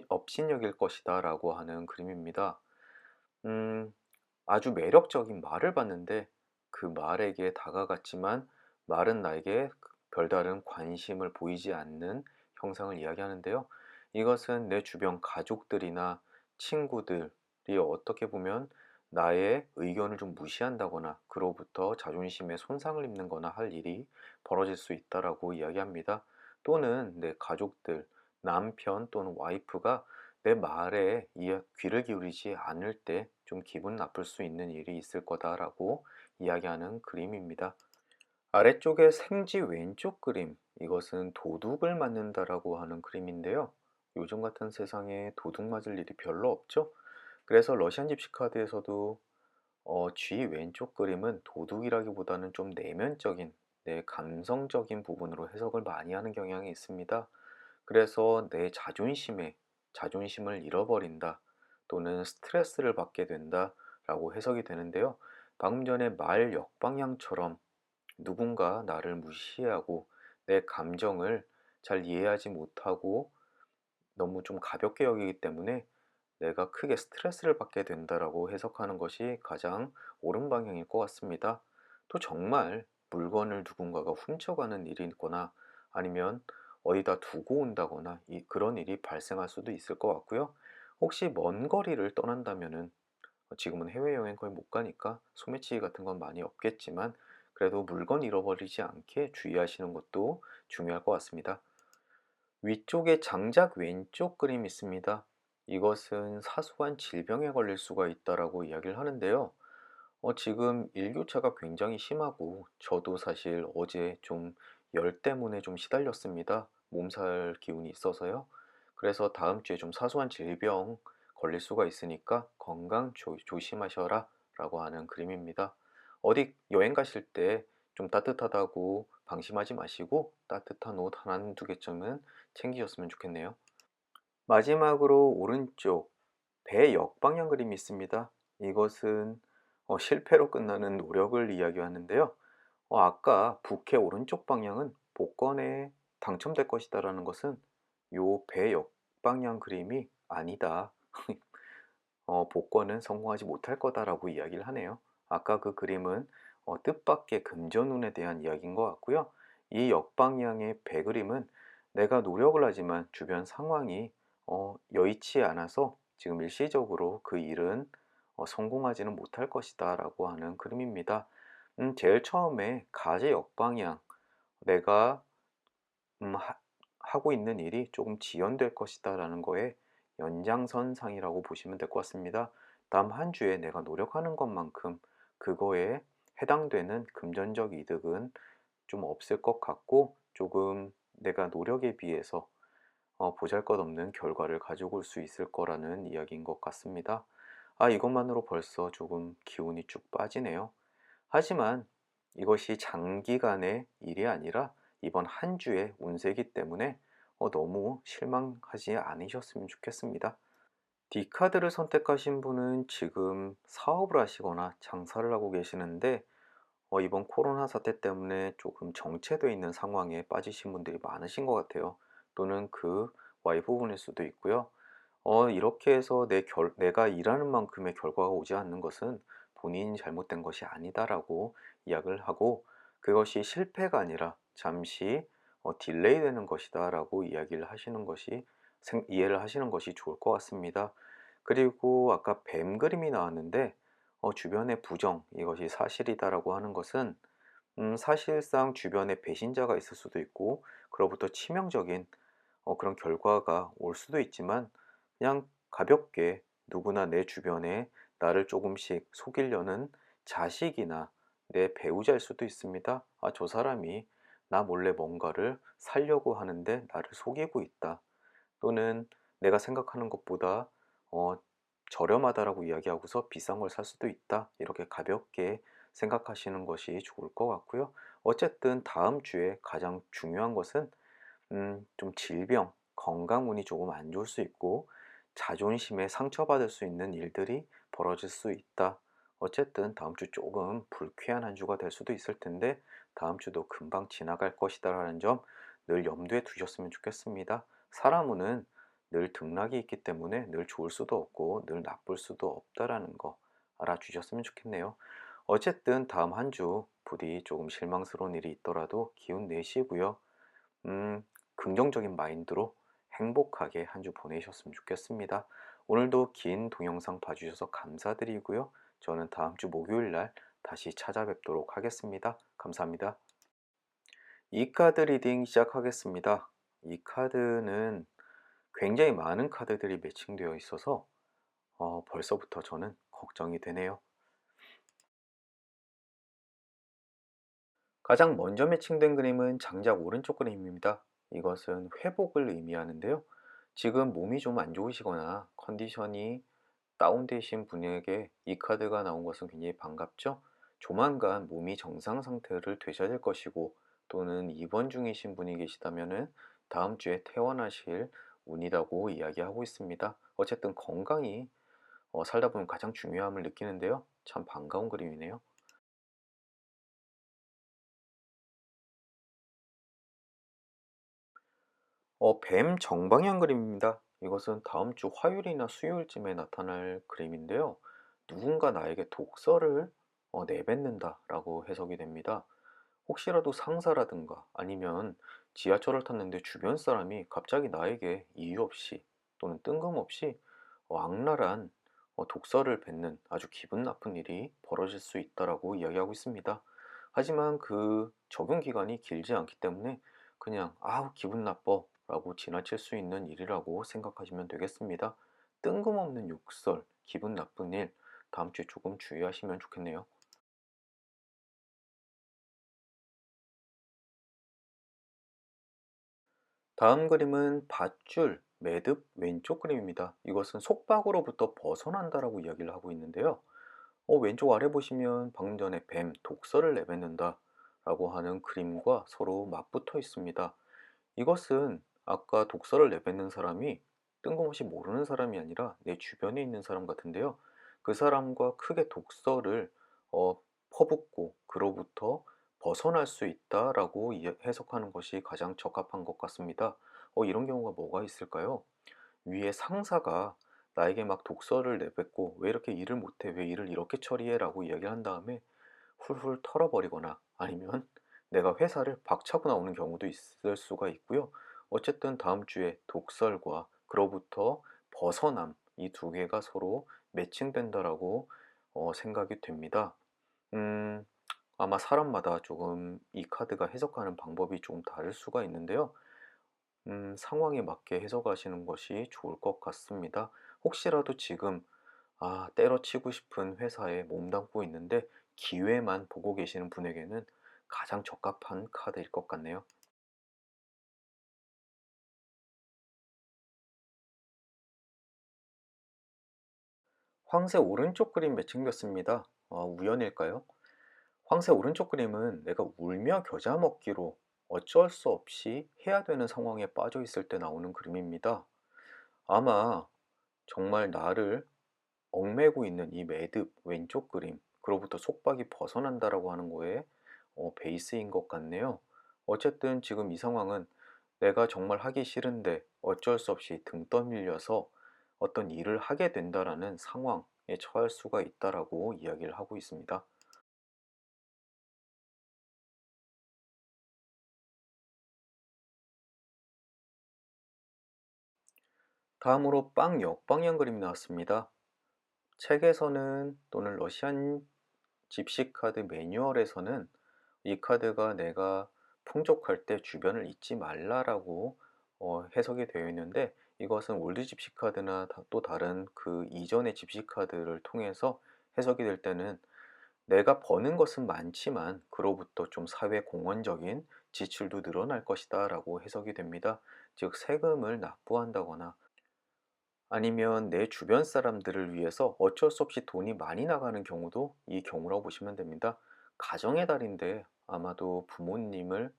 업신여길 것이다 라고 하는 그림입니다. 음, 아주 매력적인 말을 봤는데 그 말에게 다가갔지만 말은 나에게 별다른 관심을 보이지 않는 형상을 이야기하는데요. 이것은 내 주변 가족들이나 친구들이 어떻게 보면 나의 의견을 좀 무시한다거나 그로부터 자존심에 손상을 입는거나 할 일이 벌어질 수 있다라고 이야기합니다. 또는 내 가족들, 남편 또는 와이프가 내 말에 귀를 기울이지 않을 때 좀 기분 나쁠 수 있는 일이 있을 거다라고 이야기하는 그림입니다. 아래쪽에 생지 왼쪽 그림, 이것은 도둑을 맞는다라고 하는 그림인데요. 요즘 같은 세상에 도둑 맞을 일이 별로 없죠. 그래서 러시안 집시 카드에서도 G 왼쪽 그림은 도둑이라기보다는 좀 내면적인, 내 감성적인 부분으로 해석을 많이 하는 경향이 있습니다. 그래서 내 자존심을 잃어버린다, 또는 스트레스를 받게 된다 라고 해석이 되는데요. 방금 전에 말 역방향처럼 누군가 나를 무시하고 내 감정을 잘 이해하지 못하고 너무 좀 가볍게 여기기 때문에 내가 크게 스트레스를 받게 된다라고 해석하는 것이 가장 옳은 방향일 것 같습니다. 또 정말 물건을 누군가가 훔쳐가는 일이 있거나 아니면 어디다 두고 온다거나 그런 일이 발생할 수도 있을 것 같고요. 혹시 먼 거리를 떠난다면은 지금은 해외여행 거의 못 가니까 소매치기 같은 건 많이 없겠지만 그래도 물건 잃어버리지 않게 주의하시는 것도 중요할 것 같습니다. 위쪽에 장작 왼쪽 그림이 있습니다. 이것은 사소한 질병에 걸릴 수가 있다라고 이야기를 하는데요. 지금 일교차가 굉장히 심하고 저도 사실 어제 좀 열 때문에 좀 시달렸습니다. 몸살 기운이 있어서요. 그래서 다음 주에 좀 사소한 질병 걸릴 수가 있으니까 건강 조심하셔라 라고 하는 그림입니다. 어디 여행 가실 때 좀 따뜻하다고 방심하지 마시고 따뜻한 옷 하나 두 개쯤은 챙기셨으면 좋겠네요. 마지막으로 오른쪽 배 역방향 그림이 있습니다. 이것은 실패로 끝나는 노력을 이야기하는데요. 아까 북해 오른쪽 방향은 복권에 당첨될 것이다 라는 것은 요 배 역방향 그림이 아니다. 복권은 성공하지 못할 거다라고 이야기를 하네요. 아까 그 그림은 뜻밖의 금전운에 대한 이야기인 것 같고요. 이 역방향의 배 그림은 내가 노력을 하지만 주변 상황이 여의치 않아서 지금 일시적으로 그 일은 성공하지는 못할 것이다 라고 하는 그림입니다. 제일 처음에 가제 역방향, 내가 하고 있는 일이 조금 지연될 것이다 라는 거에 연장선상이라고 보시면 될 것 같습니다. 다음 한 주에 내가 노력하는 것만큼 그거에 해당되는 금전적 이득은 좀 없을 것 같고 조금 내가 노력에 비해서 보잘것없는 결과를 가지고 올 수 있을 거라는 이야기인 것 같습니다. 이것만으로 벌써 조금 기운이 쭉 빠지네요. 하지만 이것이 장기간의 일이 아니라 이번 한 주의 운세이기 때문에 너무 실망하지 않으셨으면 좋겠습니다. D카드를 선택하신 분은 지금 사업을 하시거나 장사를 하고 계시는데 이번 코로나 사태 때문에 조금 정체되어 있는 상황에 빠지신 분들이 많으신 것 같아요. 또는 그 와이프분일 수도 있고요. 이렇게 해서 내가 일하는 만큼의 결과가 오지 않는 것은 본인이 잘못된 것이 아니다라고 이야기를 하고 그것이 실패가 아니라 잠시 딜레이 되는 것이다라고 이야기를 하시는 것이 이해를 하시는 것이 좋을 것 같습니다. 그리고 아까 뱀 그림이 나왔는데 주변의 부정 이것이 사실이다라고 하는 것은 사실상 주변에 배신자가 있을 수도 있고 그로부터 치명적인 그런 결과가 올 수도 있지만 그냥 가볍게 누구나 내 주변에 나를 조금씩 속이려는 자식이나 내 배우자일 수도 있습니다. 저 사람이 나 몰래 뭔가를 살려고 하는데 나를 속이고 있다. 또는 내가 생각하는 것보다 어, 저렴하다라고 이야기하고서 비싼 걸 살 수도 있다. 이렇게 가볍게 생각하시는 것이 좋을 것 같고요. 어쨌든 다음 주에 가장 중요한 것은 좀 질병, 건강 운이 조금 안 좋을 수 있고 자존심에 상처받을 수 있는 일들이 벌어질 수 있다. 어쨌든 다음 주 조금 불쾌한 한 주가 될 수도 있을 텐데 다음 주도 금방 지나갈 것이다라는 점 늘 염두에 두셨으면 좋겠습니다. 사람 운은 늘 등락이 있기 때문에 늘 좋을 수도 없고 늘 나쁠 수도 없다라는 거 알아주셨으면 좋겠네요. 어쨌든 다음 한 주 부디 조금 실망스러운 일이 있더라도 기운 내시고요. 긍정적인 마인드로 행복하게 한 주 보내셨으면 좋겠습니다. 오늘도 긴 동영상 봐주셔서 감사드리고요. 저는 다음 주 목요일 날 다시 찾아뵙도록 하겠습니다. 감사합니다. 이 카드 리딩 시작하겠습니다. 이 카드는 굉장히 많은 카드들이 매칭되어 있어서 벌써부터 저는 걱정이 되네요. 가장 먼저 매칭된 그림은 장작 오른쪽 그림입니다. 이것은 회복을 의미하는데요. 지금 몸이 좀 안 좋으시거나 컨디션이 다운되신 분에게 이 카드가 나온 것은 굉장히 반갑죠. 조만간 몸이 정상 상태를 되셔야 될 것이고, 또는 입원 중이신 분이 계시다면은 다음 주에 퇴원하실 운이라고 이야기하고 있습니다. 어쨌든 건강이 살다 보면 가장 중요함을 느끼는데요. 참 반가운 그림이네요. 뱀 정방향 그림입니다. 이것은 다음 주 화요일이나 수요일쯤에 나타날 그림인데요. 누군가 나에게 독서를 내뱉는다라고 해석이 됩니다. 혹시라도 상사라든가 아니면 지하철을 탔는데 주변 사람이 갑자기 나에게 이유 없이 또는 뜬금없이 악랄한 독서를 뱉는 아주 기분 나쁜 일이 벌어질 수 있다라고 이야기하고 있습니다. 하지만 그 적용 기간이 길지 않기 때문에 그냥 아우 기분 나빠 라고 지나칠 수 있는 일이라고 생각하시면 되겠습니다. 뜬금없는 욕설, 기분 나쁜 일, 다음 주에 조금 주의하시면 좋겠네요. 다음 그림은 밧줄, 매듭, 왼쪽 그림입니다. 이것은 속박으로부터 벗어난다라고 이야기를 하고 있는데요. 왼쪽 아래 보시면 방금 전에 뱀, 독서를 내뱉는다 라고 하는 그림과 서로 맞붙어 있습니다. 이것은 아까 독서를 내뱉는 사람이 뜬금없이 모르는 사람이 아니라 내 주변에 있는 사람 같은데요. 그 사람과 크게 독서를 퍼붓고 그로부터 벗어날 수 있다라고 해석하는 것이 가장 적합한 것 같습니다. 이런 경우가 뭐가 있을까요? 위에 상사가 나에게 막 독서를 내뱉고 왜 이렇게 일을 못해? 왜 일을 이렇게 처리해? 라고 이야기를 한 다음에 훌훌 털어버리거나 아니면 내가 회사를 박차고 나오는 경우도 있을 수가 있고요. 어쨌든 다음 주에 독설과 그로부터 벗어남 이 두 개가 서로 매칭된다라고 생각이 됩니다. 음, 아마 사람마다 조금 이 카드가 해석하는 방법이 조금 다를 수가 있는데요. 상황에 맞게 해석하시는 것이 좋을 것 같습니다. 혹시라도 지금 때려치고 싶은 회사에 몸담고 있는데 기회만 보고 계시는 분에게는 가장 적합한 카드일 것 같네요. 황새 오른쪽 그림 매칭됐습니다. 우연일까요? 황새 오른쪽 그림은 내가 울며 겨자 먹기로 어쩔 수 없이 해야 되는 상황에 빠져 있을 때 나오는 그림입니다. 아마 정말 나를 얽매고 있는 이 매듭 왼쪽 그림, 그로부터 속박이 벗어난다라고 하는 거에 베이스인 것 같네요. 어쨌든 지금 이 상황은 내가 정말 하기 싫은데 어쩔 수 없이 등 떠밀려서 어떤 일을 하게 된다라는 상황에 처할 수가 있다라고 이야기를 하고 있습니다. 다음으로 빵 역방향 그림이 나왔습니다. 책에서는 또는 러시안 집시 카드 매뉴얼에서는 이 카드가 내가 풍족할 때 주변을 잊지 말라라고 해석이 되어 있는데, 이것은 올드 집시 카드나 또 다른 그 이전의 집시 카드를 통해서 해석이 될 때는 내가 버는 것은 많지만 그로부터 좀 사회 공헌적인 지출도 늘어날 것이다 라고 해석이 됩니다. 즉 세금을 납부한다거나 아니면 내 주변 사람들을 위해서 어쩔 수 없이 돈이 많이 나가는 경우도 이 경우라고 보시면 됩니다. 가정의 달인데 아마도 부모님을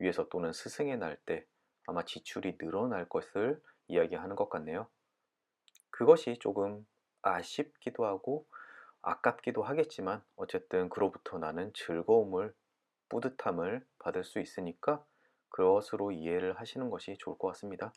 위해서 또는 스승의 날 때 아마 지출이 늘어날 것을 이야기하는 것 같네요. 그것이 조금 아쉽기도 하고 아깝기도 하겠지만 어쨌든 그로부터 나는 즐거움을, 뿌듯함을 받을 수 있으니까 그것으로 이해를 하시는 것이 좋을 것 같습니다.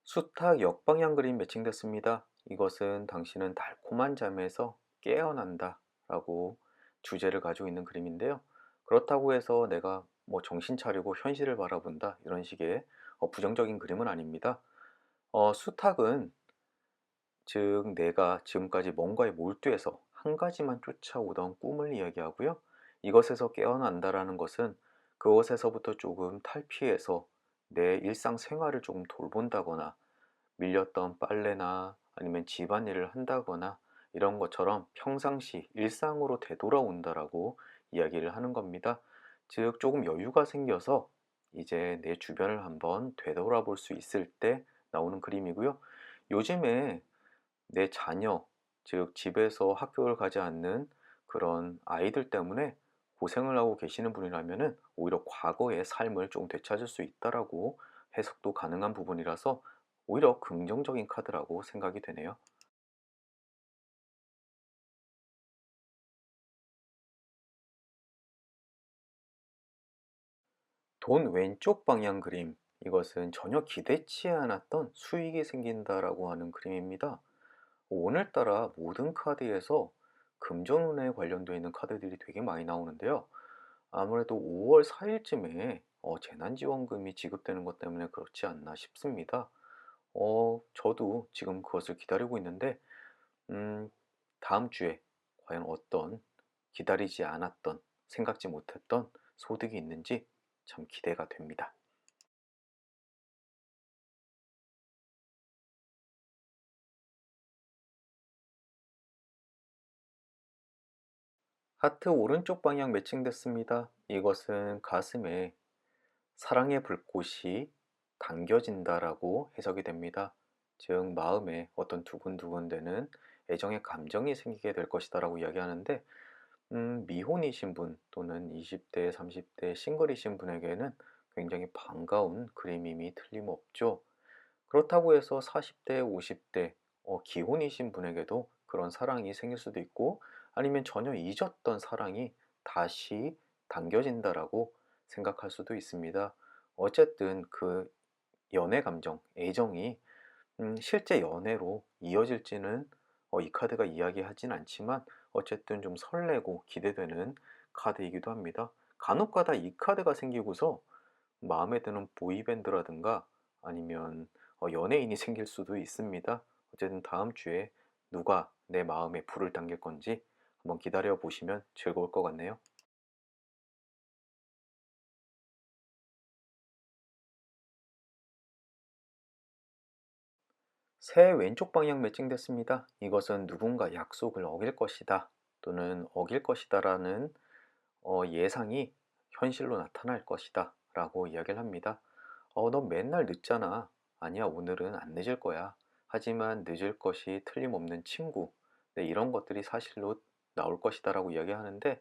수탉 역방향 그림 매칭됐습니다. 이것은 당신은 달콤한 잠에서 깨어난다 라고 주제를 가지고 있는 그림인데요. 그렇다고 해서 내가 뭐 정신 차리고 현실을 바라본다 이런 식의 부정적인 그림은 아닙니다. 수탉은 즉 내가 지금까지 뭔가에 몰두해서 한 가지만 쫓아오던 꿈을 이야기하고요. 이것에서 깨어난다라는 것은 그것에서부터 조금 탈피해서 내 일상생활을 조금 돌본다거나 밀렸던 빨래나 아니면 집안일을 한다거나 이런 것처럼 평상시 일상으로 되돌아온다라고 이야기를 하는 겁니다. 즉, 조금 여유가 생겨서 이제 내 주변을 한번 되돌아볼 수 있을 때 나오는 그림이고요. 요즘에 내 자녀, 즉 집에서 학교를 가지 않는 그런 아이들 때문에 고생을 하고 계시는 분이라면은 오히려 과거의 삶을 좀 되찾을 수 있다라고 해석도 가능한 부분이라서 오히려 긍정적인 카드라고 생각이 되네요. 돈 왼쪽 방향 그림. 이것은 전혀 기대치 않았던 수익이 생긴다라고 하는 그림입니다. 오늘따라 모든 카드에서 금전운에 관련되어 있는 카드들이 되게 많이 나오는데요. 아무래도 5월 4일쯤에 재난지원금이 지급되는 것 때문에 그렇지 않나 싶습니다. 저도 지금 그것을 기다리고 있는데, 음, 다음 주에 과연 어떤 기다리지 않았던, 생각지 못했던 소득이 있는지 참 기대가 됩니다. 하트 오른쪽 방향 매칭됐습니다. 이것은 가슴에 사랑의 불꽃이 당겨진다라고 해석이 됩니다. 즉, 마음에 어떤 두근두근대는 애정의 감정이 생기게 될 것이다라고 이야기하는데, 미혼이신 분 또는 20대, 30대 싱글이신 분에게는 굉장히 반가운 그림임이 틀림없죠. 그렇다고 해서 40대, 50대 기혼이신 분에게도 그런 사랑이 생길 수도 있고, 아니면 전혀 잊었던 사랑이 다시 당겨진다라고 생각할 수도 있습니다. 어쨌든 그 연애 감정, 애정이 실제 연애로 이어질지는 이 카드가 이야기하진 않지만 어쨌든 좀 설레고 기대되는 카드이기도 합니다. 간혹가다 이 카드가 생기고서 마음에 드는 보이밴드라든가 아니면 연예인이 생길 수도 있습니다. 어쨌든 다음 주에 누가 내 마음에 불을 당길 건지 한번 기다려 보시면 즐거울 것 같네요. 새 왼쪽 방향 매칭됐습니다. 이것은 누군가 약속을 어길 것이다 또는 어길 것이다라는 예상이 현실로 나타날 것이다 라고 이야기를 합니다. 너 맨날 늦잖아. 아니야, 오늘은 안 늦을 거야. 하지만 늦을 것이 틀림없는 친구. 네, 이런 것들이 사실로 나올 것이다 라고 이야기하는데,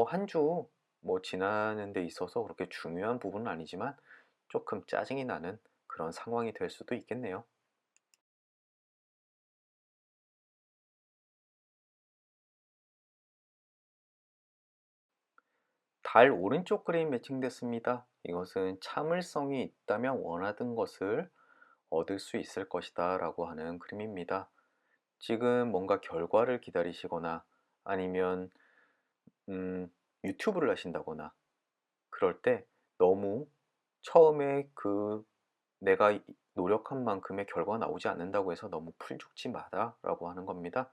한 주 뭐 지나는 데 있어서 그렇게 중요한 부분은 아니지만 조금 짜증이 나는 그런 상황이 될 수도 있겠네요. 달 오른쪽 그림 매칭됐습니다. 이것은 참을성이 있다면 원하던 것을 얻을 수 있을 것이다 라고 하는 그림입니다. 지금 뭔가 결과를 기다리시거나 아니면 음, 유튜브를 하신다거나 그럴 때 너무 처음에 그 내가 노력한 만큼의 결과가 나오지 않는다고 해서 너무 풀죽지 마라 라고 하는 겁니다.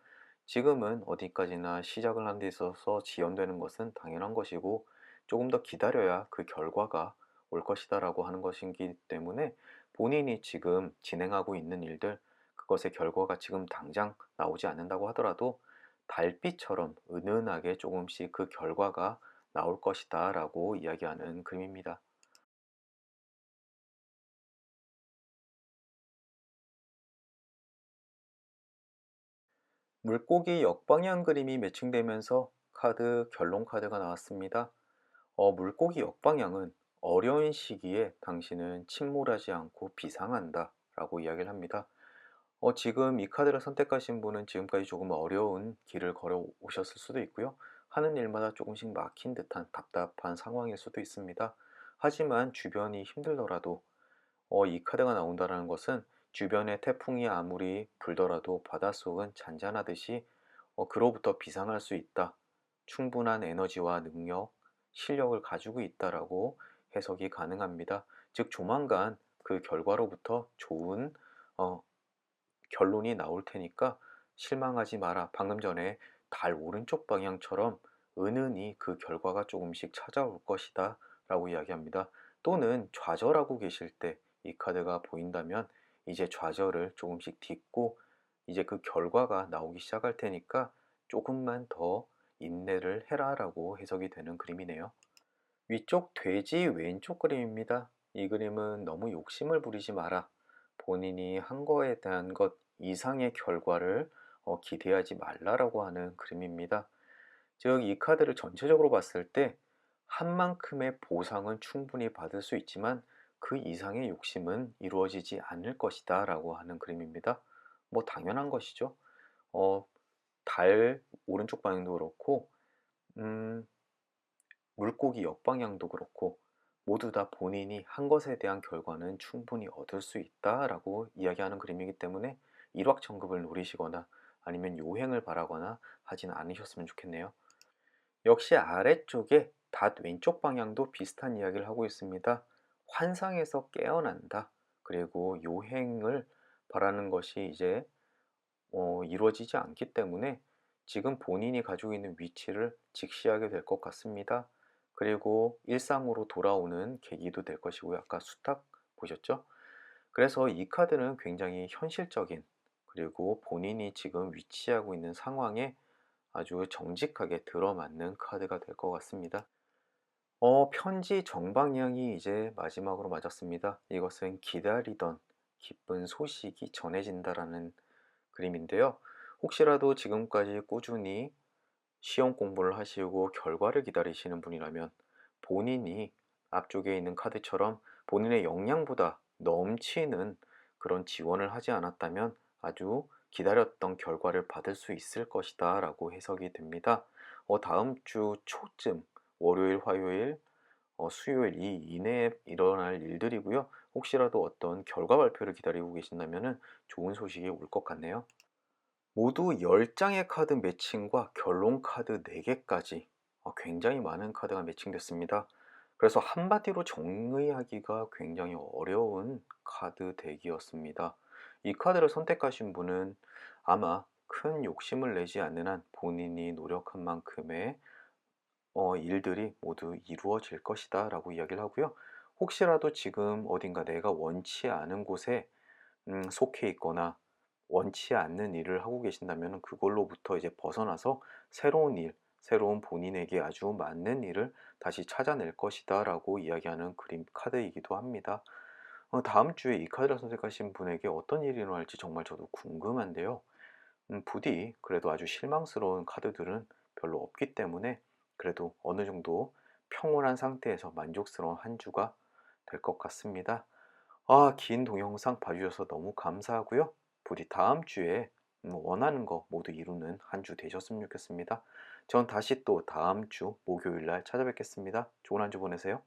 지금은 어디까지나 시작을 하는 데 있어서 지연되는 것은 당연한 것이고 조금 더 기다려야 그 결과가 올 것이다 라고 하는 것이기 때문에 본인이 지금 진행하고 있는 일들, 그것의 결과가 지금 당장 나오지 않는다고 하더라도 달빛처럼 은은하게 조금씩 그 결과가 나올 것이다 라고 이야기하는 그림입니다. 물고기 역방향 그림이 매칭되면서 카드 결론 카드가 나왔습니다. 물고기 역방향은 어려운 시기에 당신은 침몰하지 않고 비상한다 라고 이야기를 합니다. 지금 이 카드를 선택하신 분은 지금까지 조금 어려운 길을 걸어 오셨을 수도 있고요. 하는 일마다 조금씩 막힌 듯한 답답한 상황일 수도 있습니다. 하지만 주변이 힘들더라도 이 카드가 나온다는 것은 주변에 태풍이 아무리 불더라도 바닷속은 잔잔하듯이 그로부터 비상할 수 있다. 충분한 에너지와 능력, 실력을 가지고 있다라고 해석이 가능합니다. 즉, 조만간 그 결과로부터 좋은 어, 결론이 나올 테니까 실망하지 마라. 방금 전에 달 오른쪽 방향처럼 은은히 그 결과가 조금씩 찾아올 것이다 라고 이야기합니다. 또는 좌절하고 계실 때 이 카드가 보인다면 이제 좌절을 조금씩 딛고 이제 그 결과가 나오기 시작할 테니까 조금만 더 인내를 해라라고 해석이 되는 그림이네요. 위쪽 돼지 왼쪽 그림입니다. 이 그림은 너무 욕심을 부리지 마라. 본인이 한 거에 대한 것 이상의 결과를 기대하지 말라라고 하는 그림입니다. 즉, 이 카드를 전체적으로 봤을 때 한 만큼의 보상은 충분히 받을 수 있지만 그 이상의 욕심은 이루어지지 않을 것이다 라고 하는 그림입니다. 뭐 당연한 것이죠. 어, 달 오른쪽 방향도 그렇고 음, 물고기 역방향도 그렇고 모두 다 본인이 한 것에 대한 결과는 충분히 얻을 수 있다라고 이야기하는 그림이기 때문에 일확천금을 노리시거나 아니면 요행을 바라거나 하진 않으셨으면 좋겠네요. 역시 아래쪽에 닷 왼쪽 방향도 비슷한 이야기를 하고 있습니다. 환상에서 깨어난다. 그리고 요행을 바라는 것이 이제 이루어지지 않기 때문에 지금 본인이 가지고 있는 위치를 직시하게 될 것 같습니다. 그리고 일상으로 돌아오는 계기도 될 것이고요. 아까 수탉 보셨죠? 그래서 이 카드는 굉장히 현실적인 그리고 본인이 지금 위치하고 있는 상황에 아주 정직하게 들어맞는 카드가 될 것 같습니다. 편지 정방향이 이제 마지막으로 맞았습니다. 이것은 기다리던 기쁜 소식이 전해진다라는 그림인데요. 혹시라도 지금까지 꾸준히 시험 공부를 하시고 결과를 기다리시는 분이라면 본인이 앞쪽에 있는 카드처럼 본인의 역량보다 넘치는 그런 지원을 하지 않았다면 아주 기다렸던 결과를 받을 수 있을 것이다 라고 해석이 됩니다. 다음 주 초쯤 월요일, 화요일, 수요일 이 이내에 일어날 일들이고요. 혹시라도 어떤 결과 발표를 기다리고 계신다면 좋은 소식이 올 것 같네요. 모두 10장의 카드 매칭과 결론 카드 4개까지 굉장히 많은 카드가 매칭됐습니다. 그래서 한마디로 정의하기가 굉장히 어려운 카드 덱이었습니다. 이 카드를 선택하신 분은 아마 큰 욕심을 내지 않는 한 본인이 노력한 만큼의 일들이 모두 이루어질 것이다 라고 이야기를 하고요. 혹시라도 지금 어딘가 내가 원치 않은 곳에 속해 있거나 원치 않는 일을 하고 계신다면 그걸로부터 이제 벗어나서 새로운 일, 새로운 본인에게 아주 맞는 일을 다시 찾아낼 것이다 라고 이야기하는 그림 카드이기도 합니다. 다음 주에 이 카드를 선택하신 분에게 어떤 일이 일어날지 정말 저도 궁금한데요. 부디 그래도 아주 실망스러운 카드들은 별로 없기 때문에 그래도 어느 정도 평온한 상태에서 만족스러운 한 주가 될 것 같습니다. 긴 동영상 봐주셔서 너무 감사하고요. 부디 다음 주에 원하는 거 모두 이루는 한 주 되셨으면 좋겠습니다. 전 다시 또 다음 주 목요일 날 찾아뵙겠습니다. 좋은 한 주 보내세요.